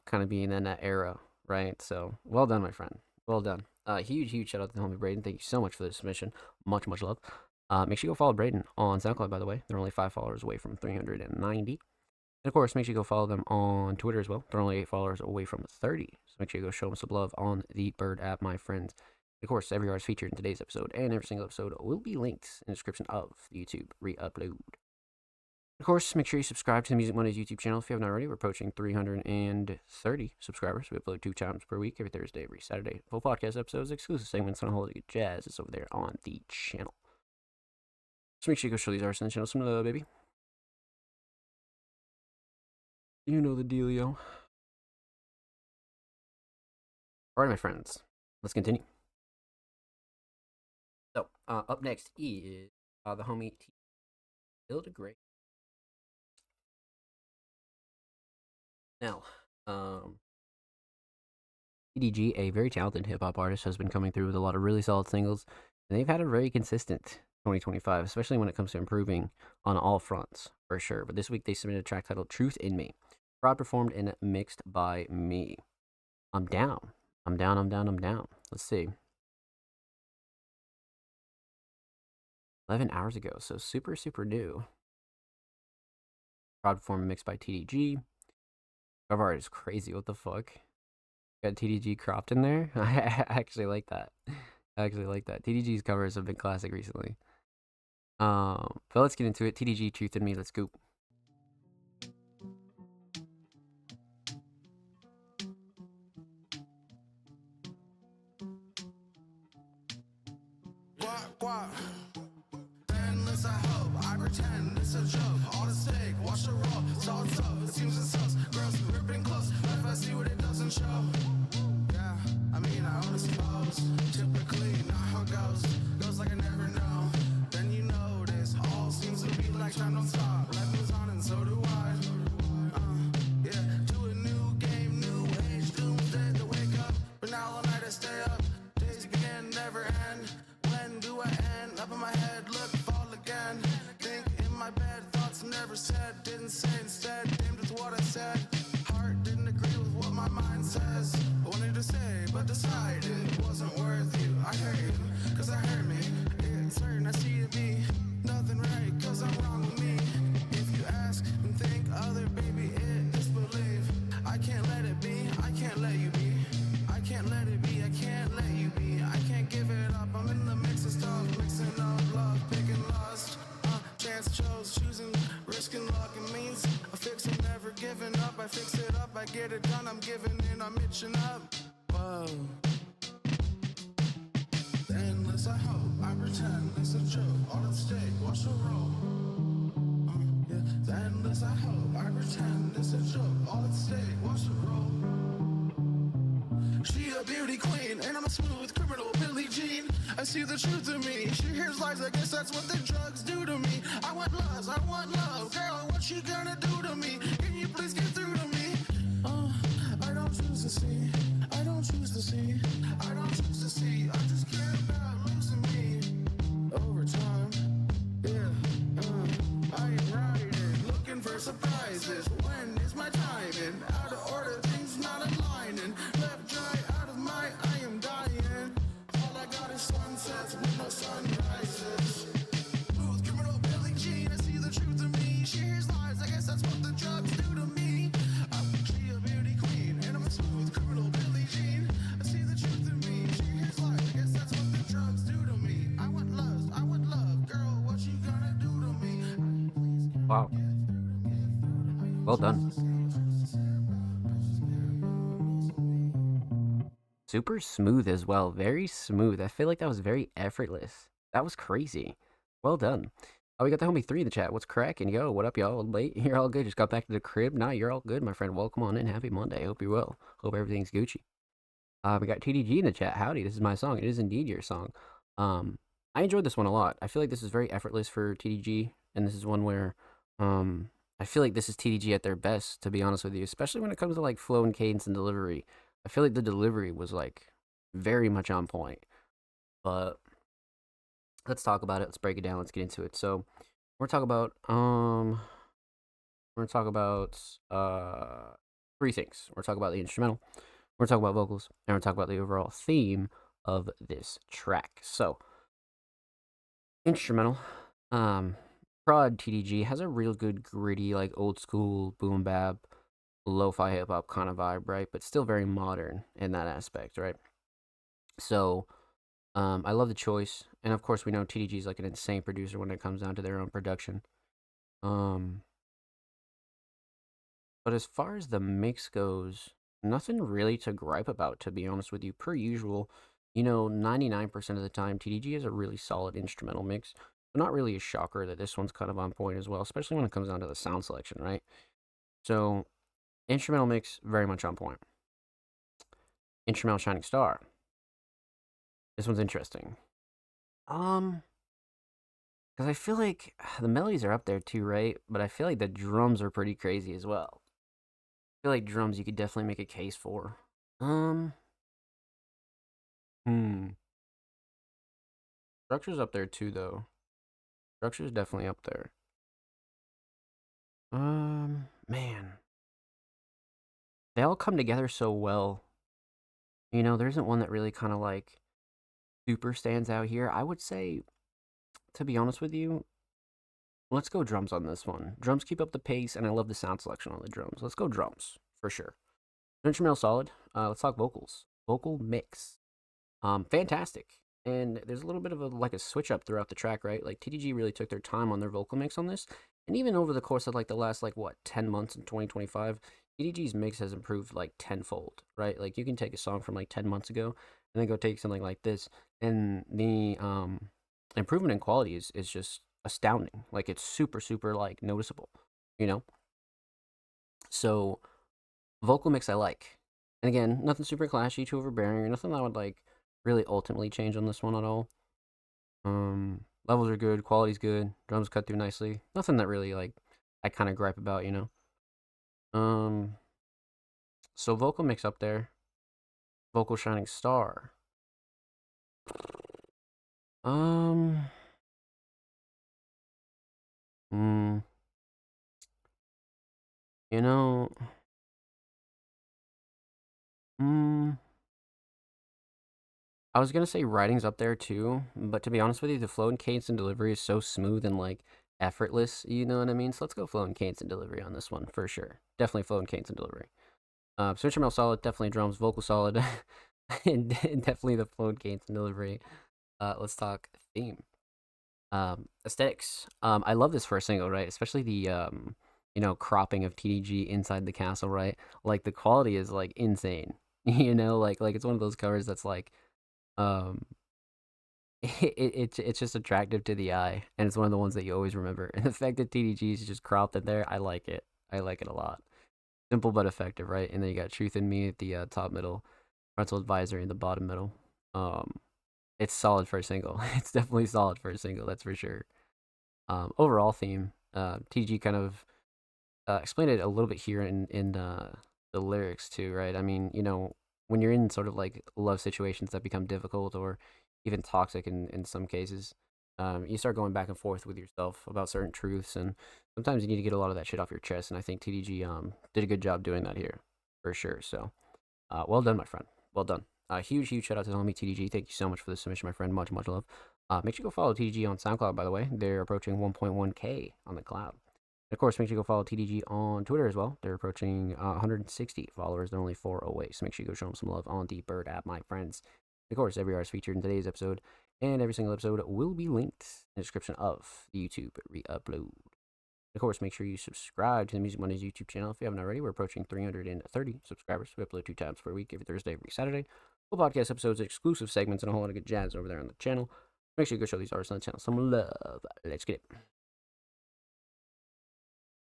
kind of being in that era, right? So well done, my friend. Well done. Huge shout out to the homie Braden. Thank you so much for the submission. Much love. Make sure you go follow Braden on SoundCloud, by the way. They're only 5 followers away from 390. And of course, make sure you go follow them on Twitter as well. They're only 8 followers away from 30. So make sure you go show them some love on the Bird app, my friends. And of course, every artist featured in today's episode and every single episode will be linked in the description of the YouTube re-upload. Of course, make sure you subscribe to the Music Mondays YouTube channel if you haven't already. We're approaching 330 subscribers. We upload 2 times per week, every Thursday, every Saturday. Full podcast episodes, exclusive segments on holiday jazz. It's over there on the channel. So make sure you go show these artists on the channel some love, baby. You know the dealio. Alright, my friends. Let's continue. So, up next is the homie Hilda Gray. Now, TDG, a very talented hip-hop artist, has been coming through with a lot of really solid singles, and they've had a very consistent 2025, especially when it comes to improving on all fronts, for sure. But this week, they submitted a track titled Truth in Me. Prod performed and mixed by me. I'm down. Let's see. 11 hours ago, so super new. Prod performed and mixed by TDG. Cover art is crazy. What the fuck? Got TDG cropped in there? I actually like that. TDG's covers have been classic recently. But let's get into it. TDG, Truth in Me. Let's go. Guap. Endless, I hope. I pretend it's a joke. All the steak, wash the roll. Salt up, it seems it sucks. Girls ripping close. If I see what it doesn't show. Yeah, I mean, I only suppose. Typically, not how it goes. Goes like I never know. Then you notice. All seems to be like time don't stop. Life moves on, and so do I. Yeah, to a new game, new age. Doomsday to wake up. But now all night I stay up. Days begin, never end. When do I end? Up in my head, look, fall again. Think in my bed, thoughts never said. Didn't say instead, damned with what I said. Heart didn't agree with what my mind says. I wanted to say, but decided it wasn't worth you. I heard you, cause I heard me. It's certain I see it be nothing right, cause I'm wrong with me. If you ask and think other, baby, it disbelieve. I can't let it be, I can't let you be. I can't let it be, I can't let you be. I can't give it up, I'm in the mix of stuff. Mixing up love, picking lust. Chance chose, choosing, risking luck. It means I fix it, never giving up. I fix it up, I get it done. I'm giving in, I'm itching up. Whoa. Endless, I hope, I pretend it's a joke. All at stake, watch the roll. Yeah. Endless, I hope, I pretend it's a joke. All at stake, watch the roll. She a beauty queen, and I'm a smooth criminal, Billie Jean. I see the truth in me. She hears lies, I guess that's what the drugs do to me. I want love, girl, what you gonna do to me? Can you please get through to me? I don't choose to see, I don't choose to see, I don't choose to see. I just care about losing me over time. Yeah. Smooth criminal Billie Jean, I see the truth in me. She hears lies, I guess that's what the drugs do to me. She a beauty queen, and I'm a smooth criminal Billie Jean. I see the truth in me. She hears lies, I guess that's what the drugs do to me. I want love, girl, what you gonna do to me? Wow. Well done. Super smooth as well. Very smooth. I feel like that was very effortless. That was crazy. Well done. Oh, we got the homie 3 in the chat. What's cracking? Yo, what up, y'all? Late? You're all good. Just got back to the crib. Nah, you're all good, my friend. Welcome on in. Happy Monday. Hope you're well. Hope everything's Gucci. We got TDG in the chat. Howdy, this is my song. It is indeed your song. I enjoyed this one a lot. I feel like this is very effortless for TDG, and this is one where I feel like this is TDG at their best, to be honest with you, especially when it comes to like flow and cadence and delivery. I feel like the delivery was like very much on point. But let's talk about it. Let's break it down. Let's get into it. So we're gonna talk about three things. We're gonna talk about the instrumental, we're gonna talk about vocals, and we're gonna talk about the overall theme of this track. So instrumental, Prod TDG has a real good gritty, like old school boom bap, lo-fi hip hop kind of vibe, right? But still very modern in that aspect, right? So I love the choice, and of course we know TDG is like an insane producer when it comes down to their own production. But as far as the mix goes, nothing really to gripe about, to be honest with you. Per usual, you know, 99% of the time, TDG has a really solid instrumental mix. But not really a shocker that this one's kind of on point as well, especially when it comes down to the sound selection, right? So, instrumental mix, very much on point. Instrumental Shining Star. This one's interesting. Because I feel like the melodies are up there too, right? But I feel like the drums are pretty crazy as well. I feel like drums you could definitely make a case for. Structure's up there too, though. Structure's definitely up there. Man. They all come together so well. You know, there isn't one that really kind of like super stands out here. I would say, to be honest with you, let's go drums on this one. Drums keep up the pace, and I love the sound selection on the drums. Let's go drums, for sure. Instrumental solid. Let's talk vocals. Vocal mix. Fantastic. And there's a little bit of a switch up throughout the track, right? Like TDG really took their time on their vocal mix on this. And even over the course of like the last 10 months in 2025, TDG's mix has improved like tenfold, right? Like you can take a song from like 10 months ago and then go take something like this, and the improvement in quality is just astounding. Like it's super, super like noticeable, you know? So vocal mix I like. And again, nothing super clashy, too overbearing, or nothing that would like really ultimately change on this one at all. Levels are good, quality's good, drums cut through nicely. Nothing that really like I kind of gripe about, you know. So vocal mix up there. Vocal Shining Star. You know, I was gonna say writing's up there too, but to be honest with you, the flow and cadence and delivery is so smooth and like effortless, you know what I mean? So let's go flow and cadence and delivery on this one for sure. Definitely flow and cadence and delivery. So instrumental solid, definitely drums, vocal solid, and definitely the flow and cadence and delivery. Let's talk theme. Aesthetics. I love this first single, right? Especially the you know, cropping of TDG inside the castle, right? Like the quality is like insane. You know, like it's one of those covers that's like it's just attractive to the eye, and it's one of the ones that you always remember. And the fact that TDG is just cropped in there, I like it. I like it a lot. Simple but effective, right? And then you got Truth in Me at the top middle, Parental Advisory in the bottom middle. It's solid for a single. It's definitely solid for a single, that's for sure. Overall theme, TDG kind of explained it a little bit here in the lyrics too, right? I mean, you know, when you're in sort of like love situations that become difficult or even toxic in some cases, you start going back and forth with yourself about certain truths, and sometimes you need to get a lot of that shit off your chest, and I think TDG did a good job doing that here, for sure. So, well done, my friend. Well done. Huge shout out to the homie TDG. Thank you so much for the submission, my friend. Much love. Make sure you go follow TDG on SoundCloud, by the way. They're approaching 1.1K on the cloud. And of course, make sure you go follow TDG on Twitter as well. They're approaching 160 followers. They're only 4 away. So make sure you go show them some love on the Bird app, my friends. Of course, every artist featured in today's episode and every single episode will be linked in the description of the YouTube re-upload. Of course, make sure you subscribe to the Music Mondays YouTube channel if you haven't already. We're approaching 330 subscribers. We upload 2 times per week, every Thursday, every Saturday. Full podcast episodes, exclusive segments, and a whole lot of good jazz over there on the channel. Make sure you go show these artists on the channel some love. Let's get it.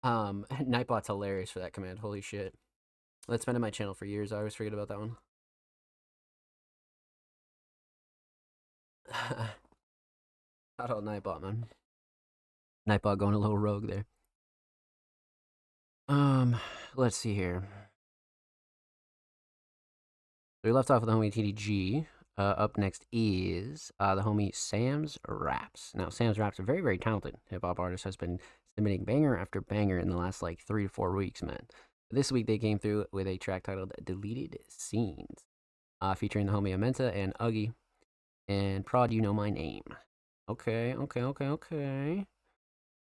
Nightbot's hilarious for that command. Holy shit. That's been in my channel for years. I always forget about that one. Shout out Nightbot, man. Nightbot going a little rogue there. Let's see here. So we left off with the homie TDG. Up next is the homie Sam's Raps. Now, Sam's Raps, a very, very talented hip-hop artist, has been submitting banger after banger in the last, like, 3 to 4 weeks, man. This week, they came through with a track titled Deleted Scenes, featuring the homie Amenta and Uggy. And Prod, You Know My Name. Okay. See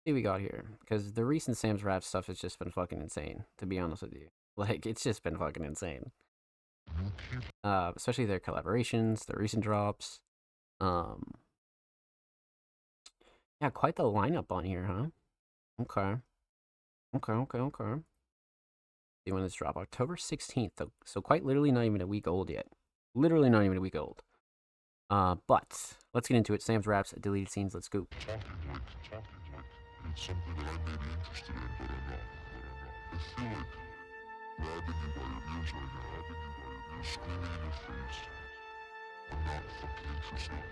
what we got here. Because the recent Sam's Raps stuff has just been fucking insane, to be honest with you. Like, it's just been fucking insane. Especially their collaborations, their recent drops. Yeah, quite the lineup on here, huh? Okay. See when this drop? October 16th. So quite literally not even a week old yet. Literally not even a week old. But let's get into it. Sam's Raps, Deleted Scenes. Let's go. It's something that I may be interested in, but I'm not. I feel like grabbing you by your ears right now, having you by your ears, screaming in your face. I'm not fucking interested.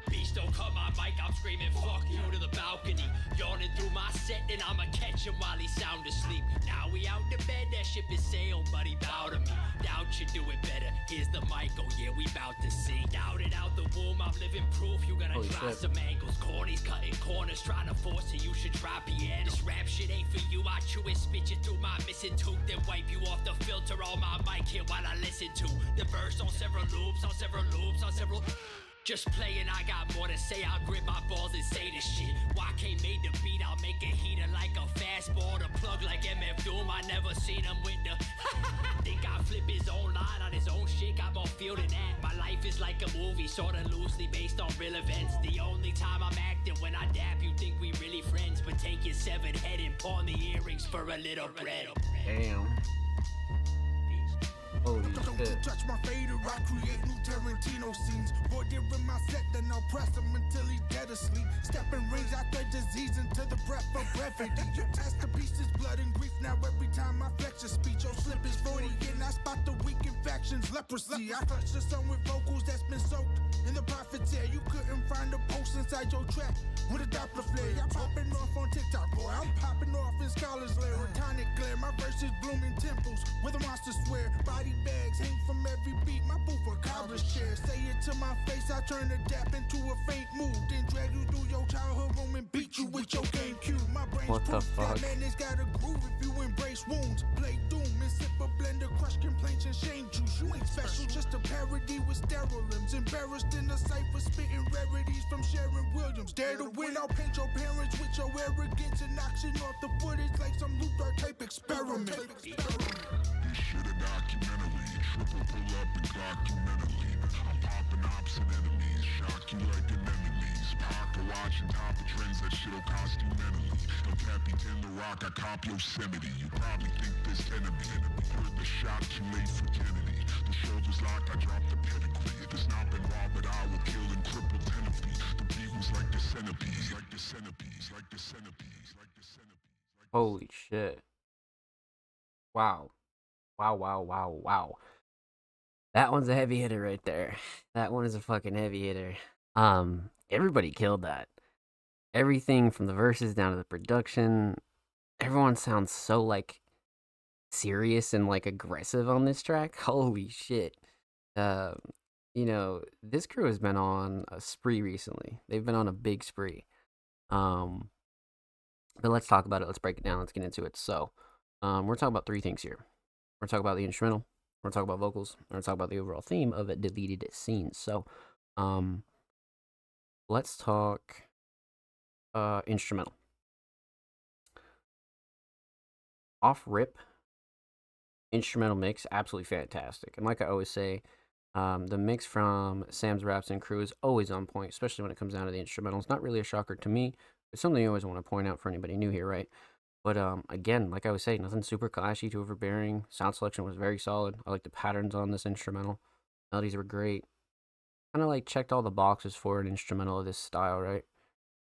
Beast don't cut my mic, I'm screaming fuck you to the balcony. Yawning through my set, and I'ma catch him while he's sound asleep. Now we out to bed, that ship is sailed, buddy, bow to me. Doubt you do it better, here's the mic, oh yeah, we bout to see. Doubt it out the womb, I'm living proof, you gotta Holy try shit. some angles. Corny's cutting corners, trying to force it, you should try piano. This rap shit ain't for you, I chew it, spit you through my missing tooth, then wipe you off the filter on my mic here while I listen to the verse on several loops, on several loops, on several... Just playing, I got more to say. I'll grip my balls and say this shit. YK made the beat, I'll make a heater like a fastball. The plug like MF Doom, I never seen him with the think I flip his own line on his own shit. Got more feel than that. My life is like a movie, sorta loosely based on real events. The only time I'm acting when I dap, you think we really friends. But take your severed head and pawn the earrings for a little bread. Damn. Holy Don't shit. touch my fader, I create new Tarantino scenes. Boy, they're in my set, then I'll press him until he's dead asleep. Step in rings, I thread disease into the breath of brevity. You test the pieces, blood and grief. Now every time I flex a speech, your slip is 40 and I spot the weak infections, leprosy. I touch the sun with vocals that's been soaked in the prophet's air. You couldn't find a post inside your track with a Doppler flare. I'm popping off on TikTok, boy. I'm popping off in Scholar's Lair. Tonic glare, my verses blooming temples with a monster swear. Body bags hang from every beat, my booth a cobbler's chair. Say it to my face, I turn the dap into a faint move. Then drag you through your childhood room and beat you with your GameCube. My brain's What the proof fuck? that man has got a groove if you embrace wounds. Play doom and sip a blend of crush complaints and shame juice. You ain't special, just a parody with sterile limbs. Embarrassed in the cipher, spitting rarities from Sharon Williams. Dare to win, I'll paint your parents with your arrogance and auction off the footage like some Luthor type experiment. This shit a documentary. Triple pull up and clock you mentally. I'm popping ops and enemies. Shock you like anemones. Pocket watching top of trends. That shit'll cost you mentally. El Capitan the Rock, I cop Yosemite. You probably think this enemy. Heard the shot too late for Kennedy. The shoulders locked, I dropped the pedigree. It's not been raw, but I will kill and cripple Tenerife. The beagles like the centipedes, like the centipedes, like the centipedes, like the centipedes. Holy shit. Wow. Wow. That one's a heavy hitter right there. That one is a fucking heavy hitter. Everybody killed that. Everything from the verses down to the production. Everyone sounds so like serious and like aggressive on this track. Holy shit. You know, this crew has been on a spree recently. They've been on a big spree. But let's talk about it. Let's break it down. Let's get into it. So, we're talking about 3 things here. We're talking about the instrumental. We're talking about vocals. We're talking about the overall theme of a Deleted Scenes. So, let's talk instrumental. Off rip, instrumental mix, absolutely fantastic. And like I always say, the mix from Sam's Raps and Crew is always on point, especially when it comes down to the instrumentals. Not really a shocker to me. It's something you always want to point out for anybody new here, right? But again, like I was saying, nothing super clashy to overbearing. Sound selection was very solid. I like the patterns on this instrumental. Melodies were great. Kind of like checked all the boxes for an instrumental of this style, right?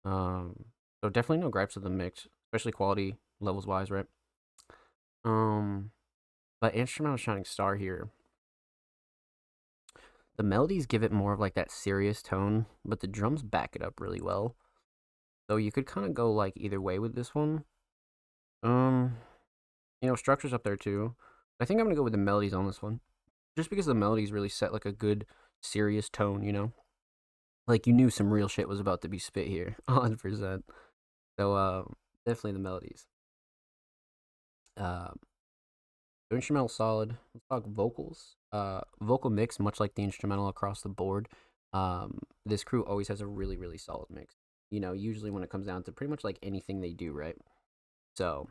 So definitely no gripes with the mix, especially quality levels wise, right? But instrumental Shining Star here, the melodies give it more of like that serious tone, but the drums back it up really well. So you could kind of go like either way with this one. Structure's up there too. I think I'm gonna go with the melodies on this one, just because the melodies really set like a good serious tone. Like you knew some real shit was about to be spit here, 100%. So definitely the melodies. The instrumental solid. Let's talk vocals. Vocal mix, much like the instrumental across the board. This crew always has a really, really solid mix. Usually when it comes down to pretty much like anything they do, right? So,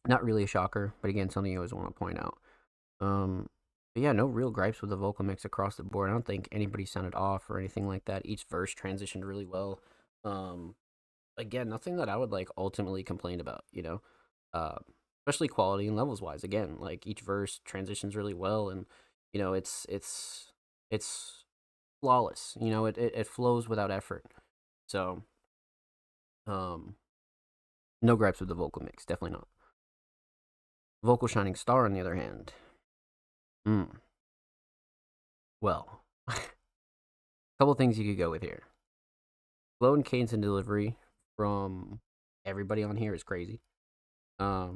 not really a shocker, but again, something you always want to point out. But yeah, no real gripes with the vocal mix across the board. I don't think anybody sounded off or anything like that. Each verse transitioned really well. Again, nothing that I would like ultimately complain about, especially quality and levels wise. Again, like each verse transitions really well, and it's flawless. It flows without effort. So, no gripes with the vocal mix, definitely not. Vocal Shining Star, on the other hand, well, a couple things you could go with here. Flow and cadence and delivery from everybody on here is crazy. But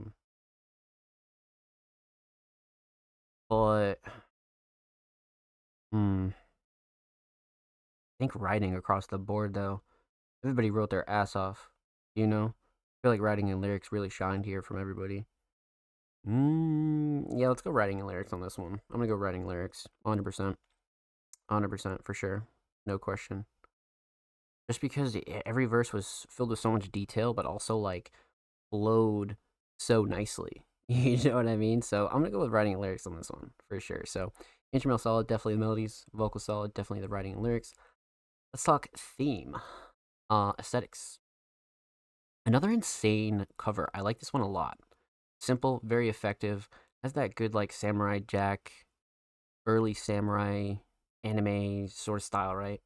I think writing across the board though, everybody wrote their ass off. I feel like writing and lyrics really shined here from everybody. Yeah, let's go writing and lyrics on this one. I'm gonna go writing lyrics, 100%, 100% for sure, no question. Just because every verse was filled with so much detail, but also like flowed so nicely. You know what I mean? So I'm gonna go with writing and lyrics on this one for sure. So instrumental solid, definitely the melodies. Vocal solid, definitely the writing and lyrics. Let's talk theme, aesthetics. Another insane cover. I like this one a lot. Simple, very effective. Has that good like Samurai Jack, early samurai anime sort of style, right?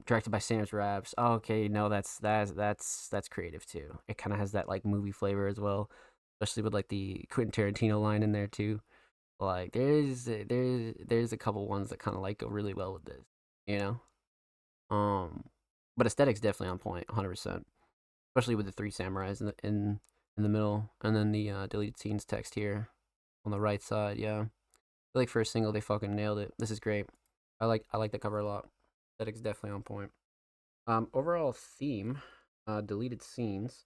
Directed by Sam's Raps. Oh, okay, no, that's creative too. It kind of has that like movie flavor as well, especially with like the Quentin Tarantino line in there too. Like there's a couple ones that kind of like go really well with this, you know. But aesthetics definitely on point, 100%. Especially with the three samurais in the middle, and then the deleted scenes text here on the right side. Yeah, I feel like for a single they fucking nailed it. This is great. I like the cover a lot. Aesthetics definitely on point. Overall theme, deleted scenes.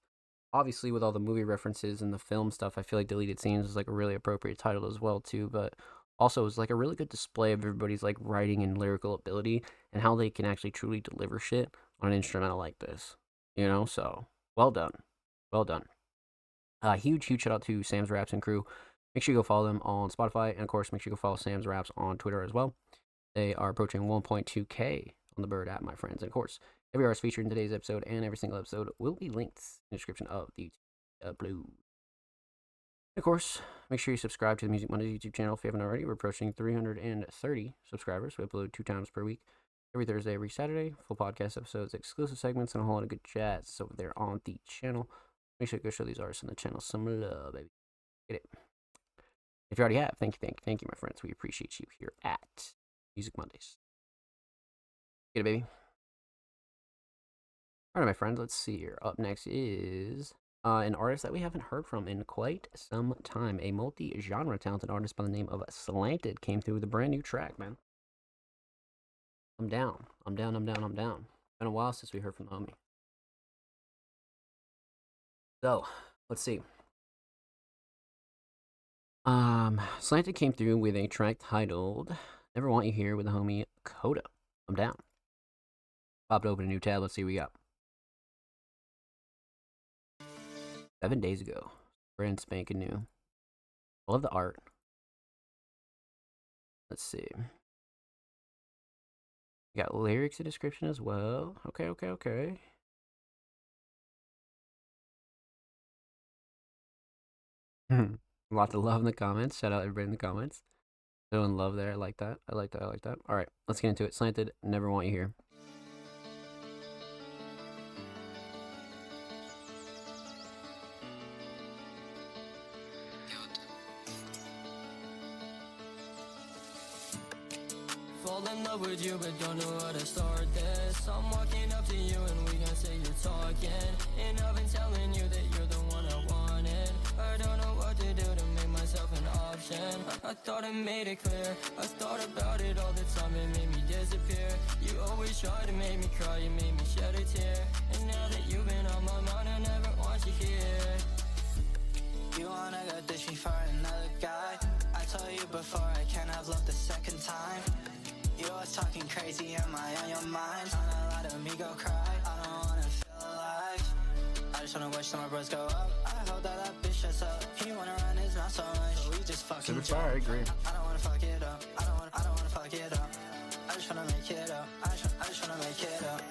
Obviously, with all the movie references and the film stuff, I feel like deleted scenes is like a really appropriate title as well too. But also, it's like a really good display of everybody's like writing and lyrical ability and how they can actually truly deliver shit on an instrumental like this. So well done, well done. Huge shout out to Sam's Raps and crew. Make sure you go follow them on Spotify, and of course, make sure you go follow Sam's Raps on Twitter as well. They are approaching 1.2K on the Bird app, my friends. And of course, every artist featured in today's episode and every single episode will be linked in the description of the upload. Of course, make sure you subscribe to the Music Mondays YouTube channel if you haven't already. We're approaching 330 subscribers. We upload 2 times per week, every Thursday, every Saturday. Full podcast episodes, exclusive segments, and a whole lot of good chats over there on the channel. Make sure you go show these artists on the channel some love, baby. Get it. If you already have, thank you, my friends. We appreciate you here at Music Mondays. Get it, baby. All right, my friends, let's see here. Up next is an artist that we haven't heard from in quite some time. A multi-genre talented artist by the name of Slanted came through with a brand new track, man. I'm down. Been a while since we heard from the homie. So, let's see. Slanted came through with a track titled Never Want You Here with the homie Coda. I'm down. Popped open a new tab. Let's see what we got. 7 days ago. Brand spanking new. I love the art. Let's see. We got lyrics and description as well. Okay. Lots of love in the comments. Shout out everybody in the comments. Showing love there. I like that. I like that. All right, let's get into it. Slanted, never want you here. Fall in love with you, but don't know how to start this. I'm walking up to you and we gon' say you're talking. And I've been telling you that you're the one I wanted. I don't know what to do to make myself an option. I thought I made it clear. I thought about it all the time, it made me disappear. You always try to make me cry, you made me shed a tear. And now that you've been on my mind, I never want you here. You wanna go dishing for another guy? I told you before I can't have love the second time. You always talking crazy, am I on your mind? Trying to let me go cry, I don't wanna feel alive. I just wanna watch some of my bros go up. I hope that bitch shuts up. He wanna run his mouth so much, so we just fucking jump. I agree. I don't wanna fuck it up, I don't wanna fuck it up. I just wanna make it up, I just wanna make it up.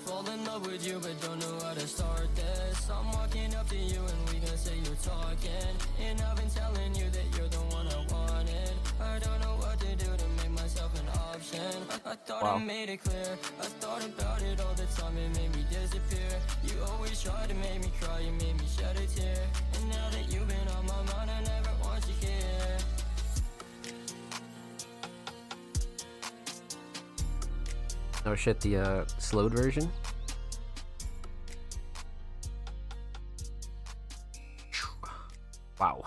Fall in love with you, but don't know how to start this. I'm walking up to you and we gon' say you're talking. And I've been telling you that you're the one I wanted. I don't know what to do to make myself an option. I thought I made it clear. I thought about it all the time, it made me disappear. You always try to make me cry, you made me shed a tear. And now that you've been on my mind, I never want you here. Oh shit, the slowed version. Wow.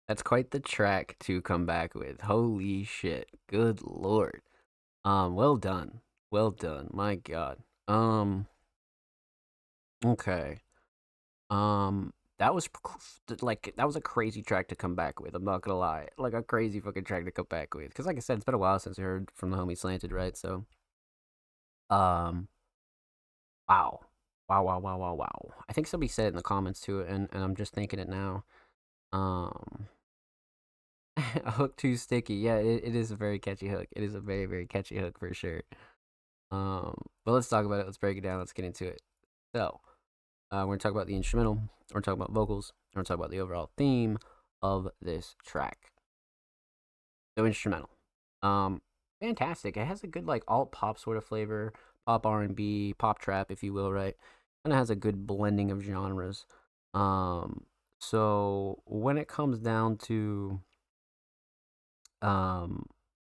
That's quite the track to come back with. Holy shit. Good lord. Well done. Well done. My god. Okay. That was that was a crazy track to come back with. I'm not gonna lie, like a crazy fucking track to come back with. Cause like I said, it's been a while since we heard from the homie Slanted, right? So, wow, wow. I think somebody said it in the comments too, and I'm just thinking it now. A hook too sticky. Yeah, it is a very catchy hook. It is a very, very catchy hook for sure. But let's talk about it. Let's break it down. Let's get into it. So, we're gonna talk about the instrumental. We're gonna talk about vocals. We're gonna talk about the overall theme of this track. So, instrumental. Fantastic. It has a good like alt pop sort of flavor, pop R&B, pop trap, if you will, right? And it has a good blending of genres. So when it comes down to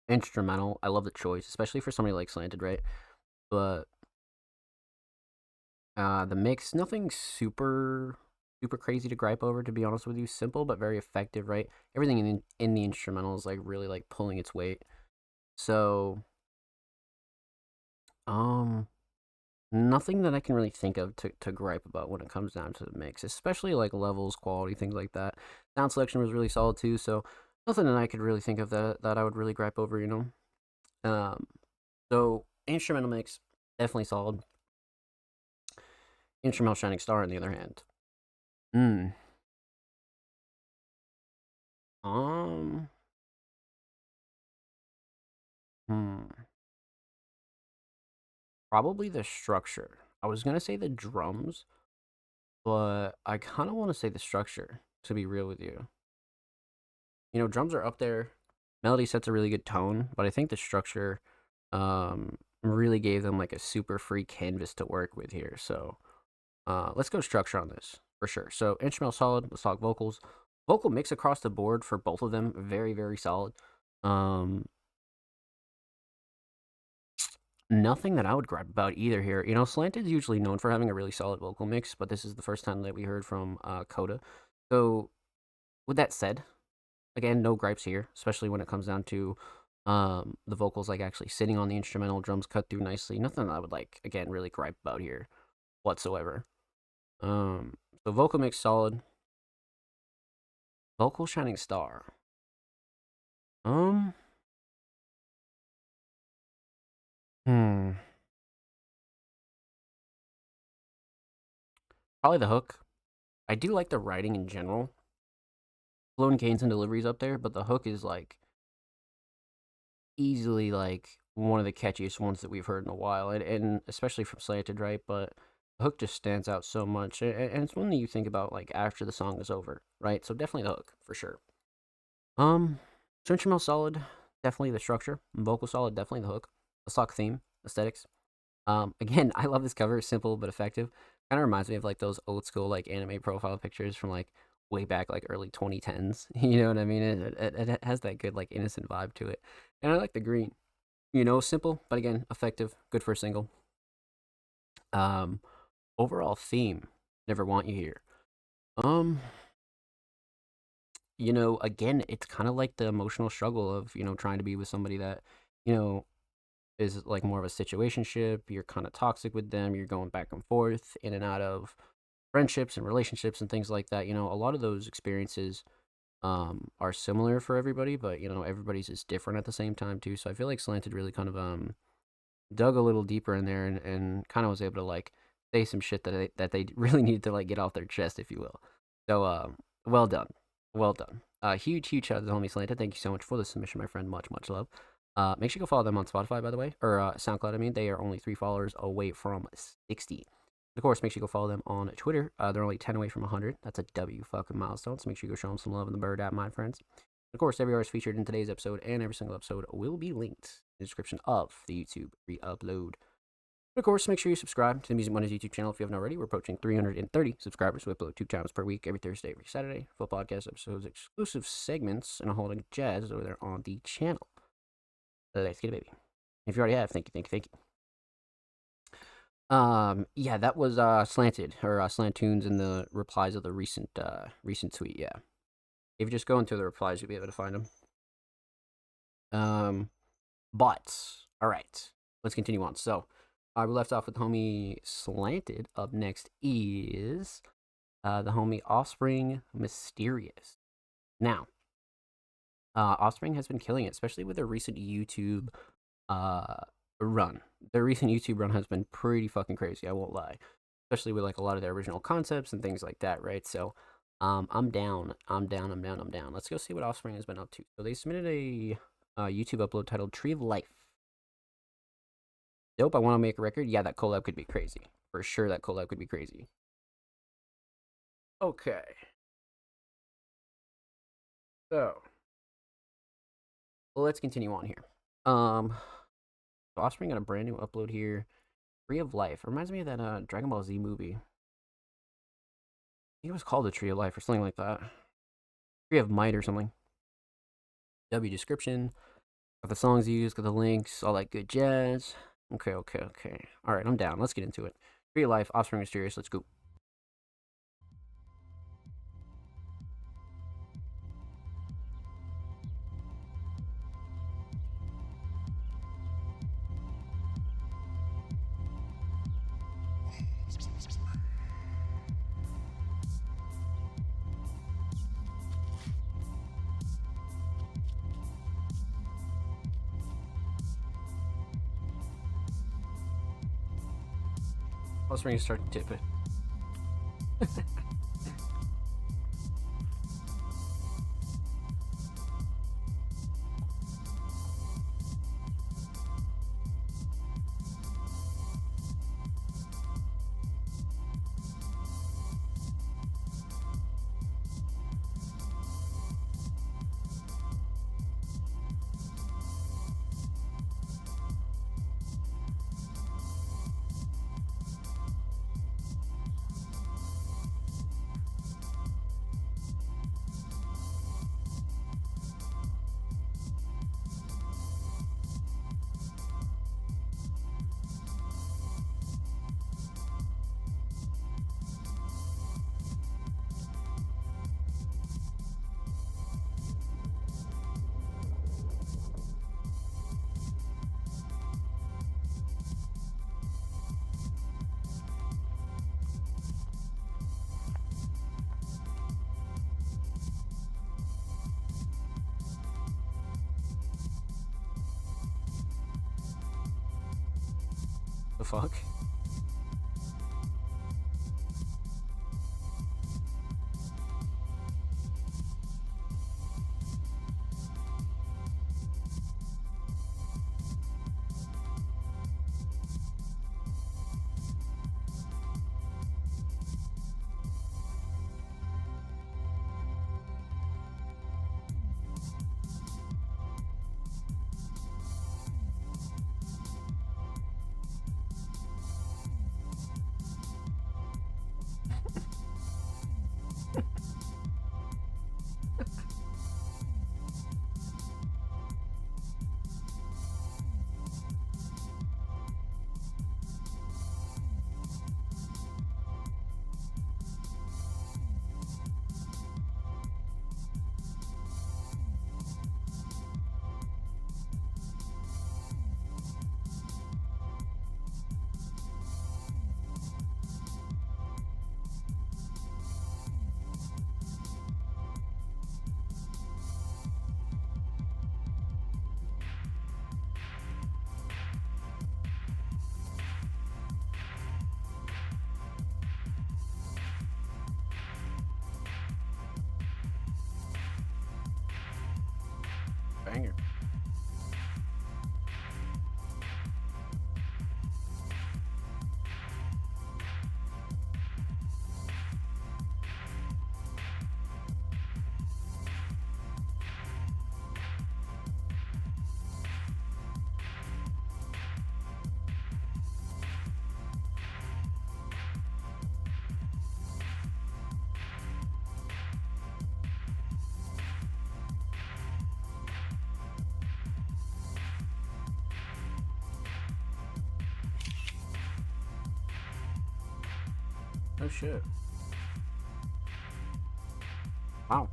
instrumental, I love the choice, especially for somebody like Slanted, right? But the mix, nothing super crazy to gripe over, to be honest with you. Simple but very effective, right? Everything in the instrumental is like really like pulling its weight. So nothing that I can really think of to gripe about when it comes down to the mix, especially like levels, quality, things like that. Sound selection was really solid too, so nothing that I could really think of that I would really gripe over, you know. So instrumental mix, definitely solid. Instrumental Shining Star on the other hand. Probably the structure. I was gonna say the drums, but I kind of want to say the structure, to be real with you. You know, drums are up there. Melody sets a really good tone, but I think the structure really gave them like a super free canvas to work with here. So let's go structure on this for sure. So instrumental solid. Let's talk vocals. Vocal mix across the board for both of them, very, very solid. Nothing that I would gripe about either here. You know, Slanted is usually known for having a really solid vocal mix, but this is the first time that we heard from Coda. So with that said, again, no gripes here, especially when it comes down to the vocals like actually sitting on the instrumental, drums cut through nicely. Nothing that I would like, again, really gripe about here whatsoever. So vocal mix solid. Vocal Shining Star. Hmm. Probably the hook. I do like the writing in general. Flow and cadence and deliveries up there, but the hook is like easily like one of the catchiest ones that we've heard in a while, and especially from Slanted, right? But the hook just stands out so much, and it's one that you think about like after the song is over, right? So definitely the hook for sure. Instrumental solid, definitely the structure. Vocal solid, definitely the hook. The stock theme, aesthetics. Again, I love this cover. Simple but effective. Kind of reminds me of like those old school like anime profile pictures from like way back like early 2010s. You know what I mean? It has that good like innocent vibe to it, and I like the green. You know, simple but again effective. Good for a single. Um, Overall theme. Never want you here. Um, again, it's kind of like the emotional struggle of trying to be with somebody that you know is like more of a situationship. You're kind of toxic with them. You're going back and forth in and out of friendships and relationships and things like that. A lot of those experiences are similar for everybody, but everybody's is different at the same time too. So I feel like Slanted really kind of dug a little deeper in there and kind of was able to like say some shit that they really needed to like get off their chest, if you will. So well done, well done. Huge shout out to the homie Slanted. Thank you so much for the submission, my friend. Much love. Make sure you go follow them on Spotify, by the way, or SoundCloud. I mean, they are only 3 followers away from 60. Of course, make sure you go follow them on Twitter. They're only 10 away from 100. That's a W fucking milestone. So make sure you go show them some love in the Bird app, my friends. Of course, every artist featured in today's episode and every single episode will be linked in the description of the YouTube re-upload. Of course, make sure you subscribe to the Music Mondays YouTube channel if you haven't already. We're approaching 330 subscribers. We upload 2 times per week, every Thursday, every Saturday. Full podcast episodes, exclusive segments, and a whole lot of jazz over there on the channel. Let's get it, baby. If you already have, thank you. Yeah, that was Slanted or Slant Tunes in the replies of the recent tweet. Yeah, if you just go into the replies, you'll be able to find them. But all right, let's continue on. So, we left off with the homie Slanted. Up next is the homie Offspring Mysterious. Now, Offspring has been killing it, especially with their recent YouTube run. Their recent YouTube run has been pretty fucking crazy, I won't lie. Especially with like a lot of their original concepts and things like that, right? So I'm down. Let's go see what Offspring has been up to. So they submitted a YouTube upload titled Tree of Life. Dope, I want to make a record. Yeah, that collab could be crazy. For sure that collab could be crazy. Okay. So let's continue on here. Offspring got a brand new upload here. Tree of Life. Reminds me of that Dragon Ball Z movie. I think it was called The Tree of Life or something like that. Tree of Might or something. W description. Got the songs used, got the links, all that good jazz. Okay. Alright, I'm down. Let's get into it. Tree of Life, Offspring Mysterious, let's go. Offspring is starting to tip it. The fuck? Banger. Oh shit. Wow.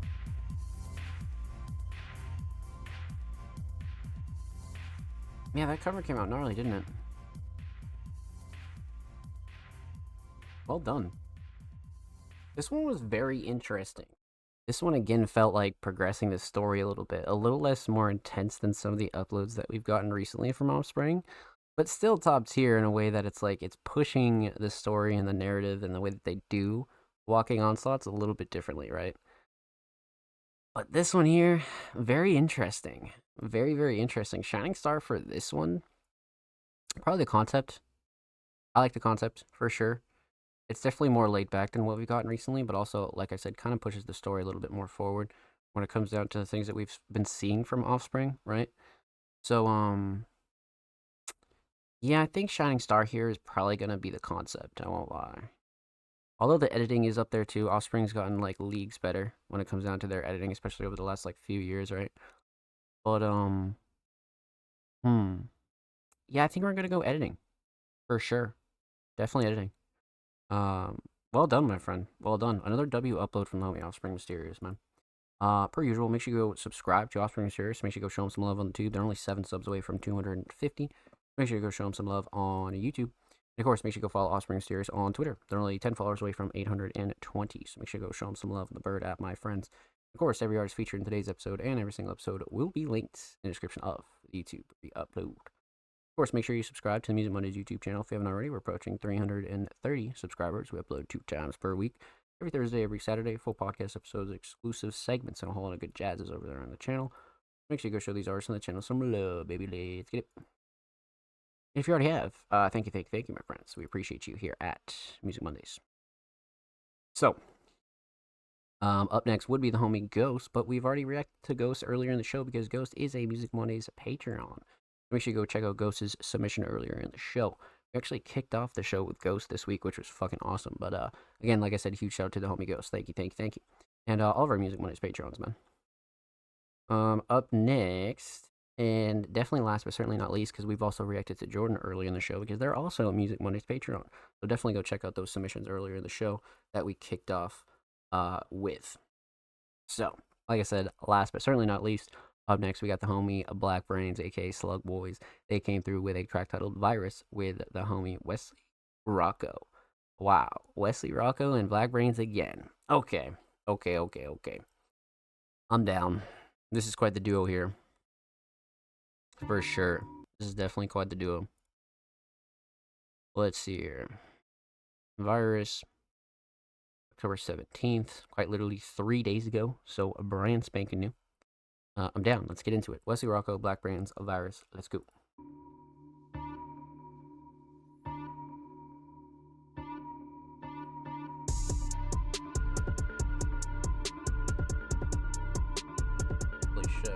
Yeah, that cover came out gnarly, didn't it? Well done. This one was very interesting. This one again felt like progressing the story a little less more intense than some of the uploads that we've gotten recently from Offspring, but still top tier in a way that it's like it's pushing the story and the narrative and the way that they do Walking Onslaught's a little bit differently, right? But this one here, very interesting. Very, very interesting. Shining Star for this one, probably the concept. I like the concept, for sure. It's definitely more laid back than what we've gotten recently, but also, like I said, kind of pushes the story a little bit more forward when it comes down to the things that we've been seeing from Offspring, right? So, yeah, I think Shining Star here is probably going to be the concept, I won't lie. Although the editing is up there too, Offspring's gotten like leagues better when it comes down to their editing, especially over the last like few years, right? But yeah, I think we're gonna go editing for sure. Definitely editing. Well done, my friend. Well done. Another W upload from the homie Offspring Mysterious, man. Per usual, make sure you go subscribe to Offspring Mysterious. Make sure you go show them some love on the tube. They're only 7 subs away from 250. Make sure you go show them some love on YouTube. And of course, make sure you go follow Offspring Mysterious on Twitter. They're only 10 followers away from 820. So make sure you go show them some love on the Bird app, my friends. Of course, every artist featured in today's episode and every single episode will be linked in the description of the YouTube re-upload. Of course, make sure you subscribe to the Music Mondays YouTube channel if you haven't already. We're approaching 330 subscribers. We upload 2 times per week. Every Thursday, every Saturday, full podcast episodes, exclusive segments, and a whole lot of good jazzes over there on the channel. Make sure you go show these artists on the channel some love, baby. Let's get it. If you already have, thank you, my friends. We appreciate you here at Music Mondays. So, up next would be the homie Ghost, but we've already reacted to Ghost earlier in the show because Ghost is a Music Mondays Patreon. Make sure you go check out Ghost's submission earlier in the show. We actually kicked off the show with Ghost this week, which was fucking awesome. But again, like I said, huge shout out to the homie Ghost. Thank you. And all of our Music Mondays Patrons, man. Up next, and definitely last but certainly not least, because we've also reacted to Jordan earlier in the show, because they're also a Music Mondays Patreon. So definitely go check out those submissions earlier in the show that we kicked off with. So, like I said, last but certainly not least, up next, we got the homie Black Brains, aka Slug Boys. They came through with a track titled Virus with the homie Wesley Rocco. Wow, Wesley Rocco and Black Brains again. Okay. I'm down. This is quite the duo here. For sure. This is definitely quite the duo. Let's see here. Virus, October 17th, quite literally 3 days ago. So a brand spanking new. I'm down. Let's get into it. Wesley Rocco, Black Brands, a Virus. Let's go. Holy shit.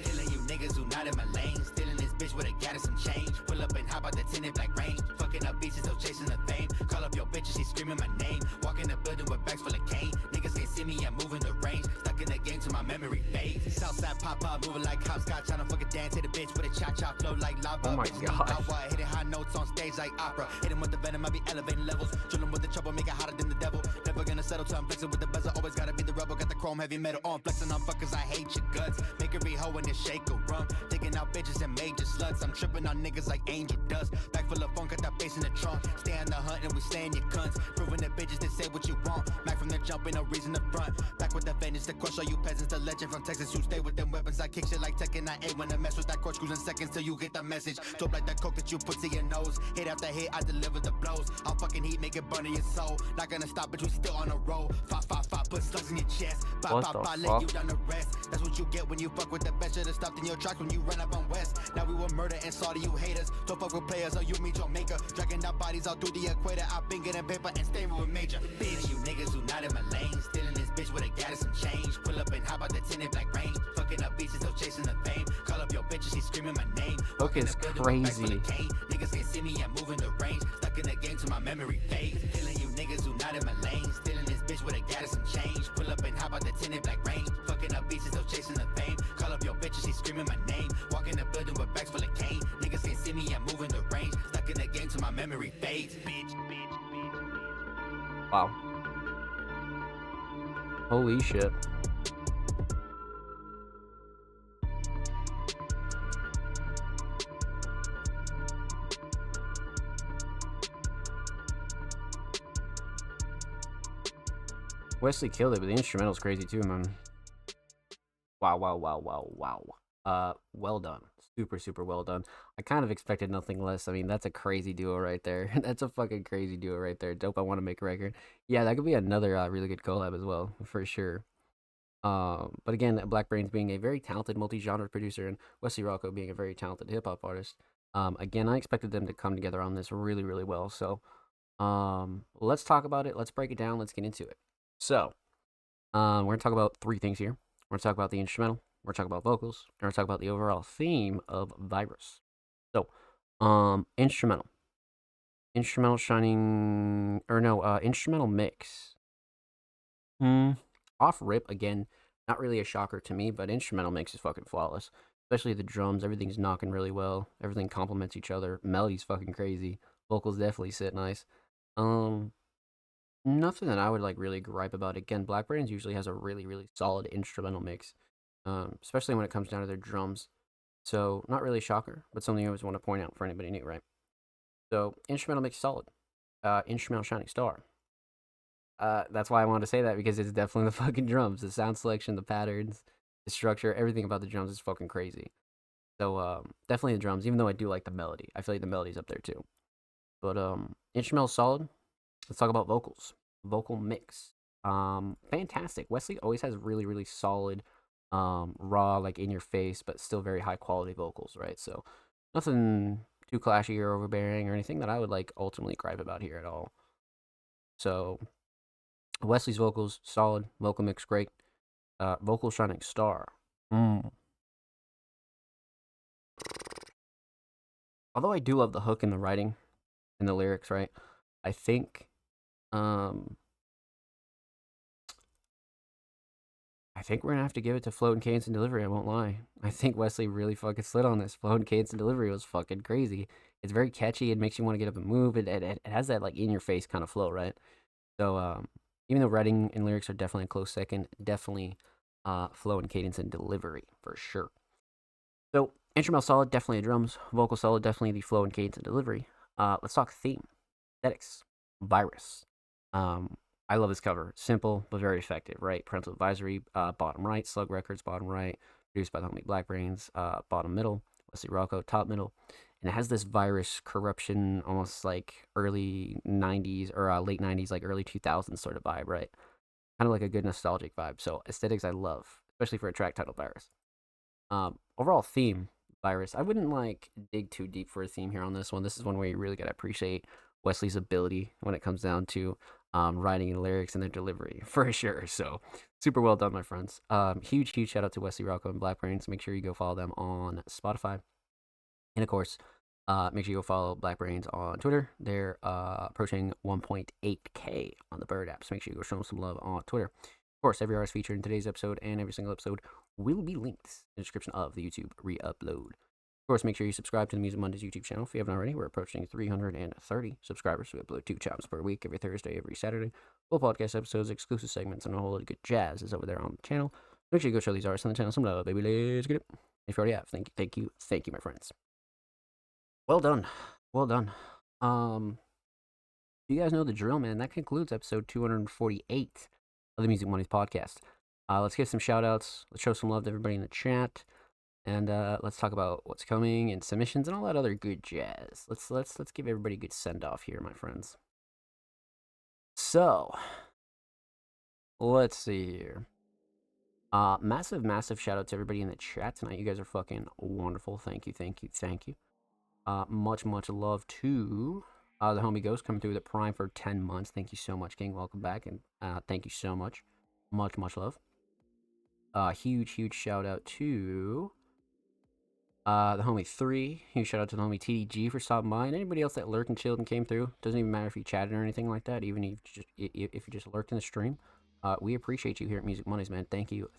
Killing you niggas who not in my lane. Stealing this bitch with a gat and some change. Pull up and hop out the tinted black range. Fucking up bitches, so chasing the fame. Call up your bitch and she screaming my name. Walk in the building with bags full of cane. Niggas can't see me, I'm moving the range. Stuck in the game till my memory fades. Southside pop up, moving like hopscotch. Tryna fucking dance, hit a bitch with a cha-cha flow like lava. Oh my Bitches God. need power, hitting high notes on stage like opera. Hit him with the venom, I be elevating levels. Drilling with the trouble, make it hotter than the devil. Never gonna settle till I'm flexing with the bezel. Always gotta be the rebel, got the chrome heavy metal on. Flexing on fuckers, I hate your guts. Make every hoe in this shake a rum. Taking out bitches and major sluts. I'm tripping on niggas like angel dust. Back full of funk, got that face in the trunk. Stay on the hunt and we stay in your cunts. Proving the bitches that say what you want. Back from the jump, ain't no reason to front. Back with the vengeance to crush all you peasants. The legend from Texas, you stay with them weapons. I kick shit like Tekken. I ain't wanna mess with that coach cruising seconds till you get the message. Dope like that coke that you put to your nose. Hit after hit, I deliver the blows. I'll fucking heat, make it burn in your soul. Not gonna stop, but you still on a roll. 5-5-5, put slugs in your chest. What the 5-5-5, lay fuck? you down the rest. That's what you get when you fuck with the best. Should've stopped in your tracks when you run up on West. Now we will murder and slaughter you haters. Don't fuck with players or you meet your maker. Dragging out bodies all through the equator. I've been getting paper and staying with major. Bitch, you niggas who not in my lane. Stealing this bitch with a gat and some change. Pull up and hop out the tinted black range. Fucking up beaches, so chasing the fame. Call up your bitch and she screaming my name. Look, it's crazy. Niggas can't see me, I'm moving the range. Stuck in the game till my memory fades. Killing you niggas who not in my lane. Stealing this bitch with a gat and some change. Pull up and hop out the tinted black range. Fucking up beaches, so chasing the fame. Call up your bitch and she screaming my name. Walk in the building with bags full of cane. Niggas can't see me, I'm moving the range. Stuck in the game till my memory fades. Wow. Holy shit. Wesley killed it, but the instrumental's crazy too, man. Wow, wow, wow, wow, wow. Well done. Super, super well done. I kind of expected nothing less. I mean, that's a crazy duo right there. That's a fucking crazy duo right there. Dope, I want to make a record. Yeah, that could be another really good collab as well, for sure. But again, Black Brains being a very talented multi-genre producer and Wesley Rocco being a very talented hip-hop artist. Again, I expected them to come together on this really, really well. So, let's talk about it. Let's break it down. Let's get into it. So, we're going to talk about three things here. We're going to talk about the instrumental. We're going to talk about vocals. We're going to talk about the overall theme of Virus. So, instrumental. Instrumental shining, or no, instrumental mix. Off rip, again, not really a shocker to me, but instrumental mix is fucking flawless. Especially the drums, everything's knocking really well. Everything complements each other. Melody's fucking crazy. Vocals definitely sit nice. Nothing that I would like really gripe about. Again, Black Brands usually has a really, really solid instrumental mix, especially when it comes down to their drums. So not really a shocker, but something I always want to point out for anybody new, right? So instrumental mix solid. Instrumental shining star. That's why I wanted to say that, because it's definitely the fucking drums, the sound selection, the patterns, the structure, everything about the drums is fucking crazy. So definitely the drums, even though I do like the melody. I feel like the melody's up there too. But instrumental solid. Let's talk about vocals. Vocal mix. Fantastic. Wesley always has really, really solid, raw, like in your face, but still very high quality vocals, right? So nothing too clashy or overbearing or anything that I would like ultimately gripe about here at all. So Wesley's vocals, solid. Vocal mix, great. Vocal shining star. Although I do love the hook and the writing and the lyrics, right? I think we're gonna have to give it to flow and cadence and delivery. I won't lie. I think Wesley really fucking slid on this. Flow and cadence and delivery was fucking crazy. It's very catchy. It makes you want to get up and move. It has that like in your face kind of flow, right? So even though writing and lyrics are definitely a close second, definitely flow and cadence and delivery for sure. So instrumental solid, definitely the drums. Vocal solid, definitely the flow and cadence and delivery. Let's talk theme, aesthetics, Virus. I love this cover. Simple but very effective, right? Parental advisory, bottom right. Slug Records, bottom right. Produced by the homie Black Brains, bottom middle. Wesley Rocco, top middle. And it has this virus corruption, almost like early 90s or late 90s, like early 2000s sort of vibe, right? Kind of like a good nostalgic vibe. So aesthetics I love, especially for a track titled Virus. Overall theme, Virus. I wouldn't like dig too deep for a theme here on this one. This is one where you really gotta appreciate Wesley's ability when it comes down to writing and lyrics and their delivery for sure. So super well done, my friends. Huge shout out to Wesley Rocco and Black Brains. Make sure you go follow them on Spotify, and of course, make sure you go follow Black Brains on Twitter. They're approaching 1.8K on the Bird app, so make sure you go show them some love on Twitter. Of course, every artist featured in today's episode and every single episode will be linked in the description of the YouTube re-upload. Of course, make sure you subscribe to the Music Mondays YouTube channel if you haven't already. We're approaching 330 subscribers. We upload 2 times per week, every Thursday, every Saturday. Full podcast episodes, exclusive segments, and a whole lot of good jazz is over there on the channel. Make sure you go show these artists on the channel some love, baby. Let's get it. If you already have, thank you, my friends. Well done. You guys know the drill, man. That concludes episode 248 of the Music Mondays podcast. Let's give some shout outs. Let's show some love to everybody in the chat. And let's talk about what's coming and submissions and all that other good jazz. Let's give everybody a good send off here, my friends. So let's see here. Massive shout out to everybody in the chat tonight. You guys are fucking wonderful. Thank you. Much love to the homie Ghost coming through with the Prime for 10 months. Thank you so much, King. Welcome back, and thank you so much. Much love. Huge shout out to the homie 3. Huge shout out to the homie TDG for stopping by, and anybody else that lurked and chilled and came through. Doesn't even matter if you chatted or anything like that. Even if you just lurked in the stream, we appreciate you here at Music Mondays, man. Thank you.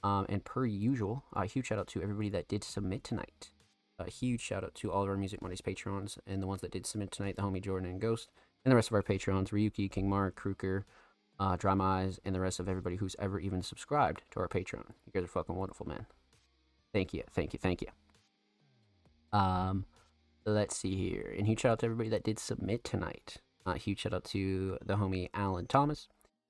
And per usual, huge shout out to everybody that did submit tonight. A huge shout out to all of our Music Mondays Patrons and the ones that did submit tonight, the homie Jordan and Ghost, and the rest of our Patrons, Ryuki, King Mark, Kruger, Dry Eyes, and the rest of everybody who's ever even subscribed to our Patreon. You guys are fucking wonderful, man. Thank you. Let's see here. And huge shout out to everybody that did submit tonight. Huge shout out to the homie Alan Thomas.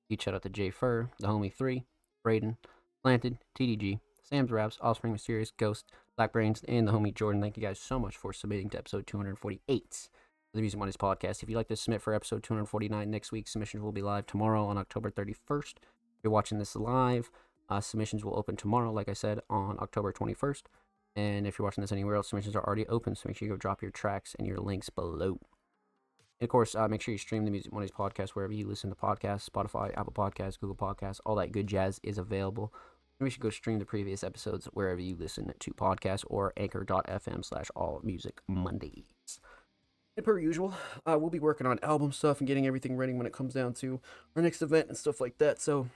Huge shout out to Jay Fur, the homie 3, Braden, Planted, TDG, Sam's Raps, Offspring Mysterious, Ghost, Black Brains, and the homie Jordan. Thank you guys so much for submitting to episode 248 of the Music Mondays podcast. If you'd like to submit for episode 249 next week, submissions will be live tomorrow on October 31st. If you're watching this live, submissions will open tomorrow, like I said, on October 21st. And if you're watching this anywhere else, submissions are already open, so make sure you go drop your tracks and your links below. And of course, make sure you stream the Music Mondays podcast wherever you listen to podcasts. Spotify, Apple Podcasts, Google Podcasts, all that good jazz is available. We should go stream the previous episodes wherever you listen to podcasts or anchor.fm/allmusicmondays. And per usual, we'll be working on album stuff and getting everything ready when it comes down to our next event and stuff like that. So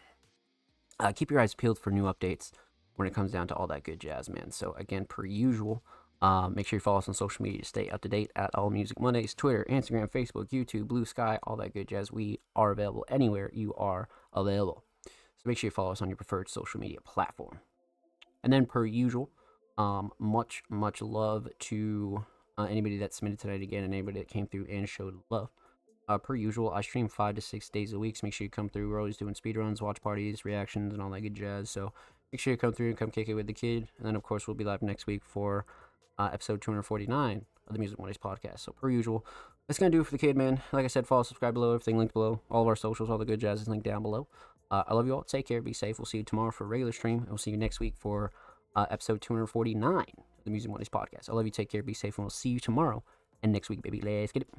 keep your eyes peeled for new updates when it comes down to all that good jazz, man. So again, per usual, make sure you follow us on social media to stay up to date at All Music Mondays, Twitter, Instagram, Facebook, YouTube, Blue Sky, all that good jazz. We are available anywhere you are available. So make sure you follow us on your preferred social media platform. And then per usual, much love to anybody that submitted tonight again and anybody that came through and showed love. Per usual, I stream 5 to 6 days a week, so make sure you come through. We're always doing speedruns, watch parties, reactions, and all that good jazz. So make sure you come through and come kick it with the kid. And then, of course, we'll be live next week for episode 249 of the Music Mondays podcast. So per usual, that's going to do it for the kid, man. Like I said, follow, subscribe below, everything linked below. All of our socials, all the good jazz is linked down below. I love you all. Take care. Be safe. We'll see you tomorrow for a regular stream. And we'll see you next week for episode 249 of the Music Mondays podcast. I love you. Take care. Be safe. And we'll see you tomorrow and next week, baby. Let's get it.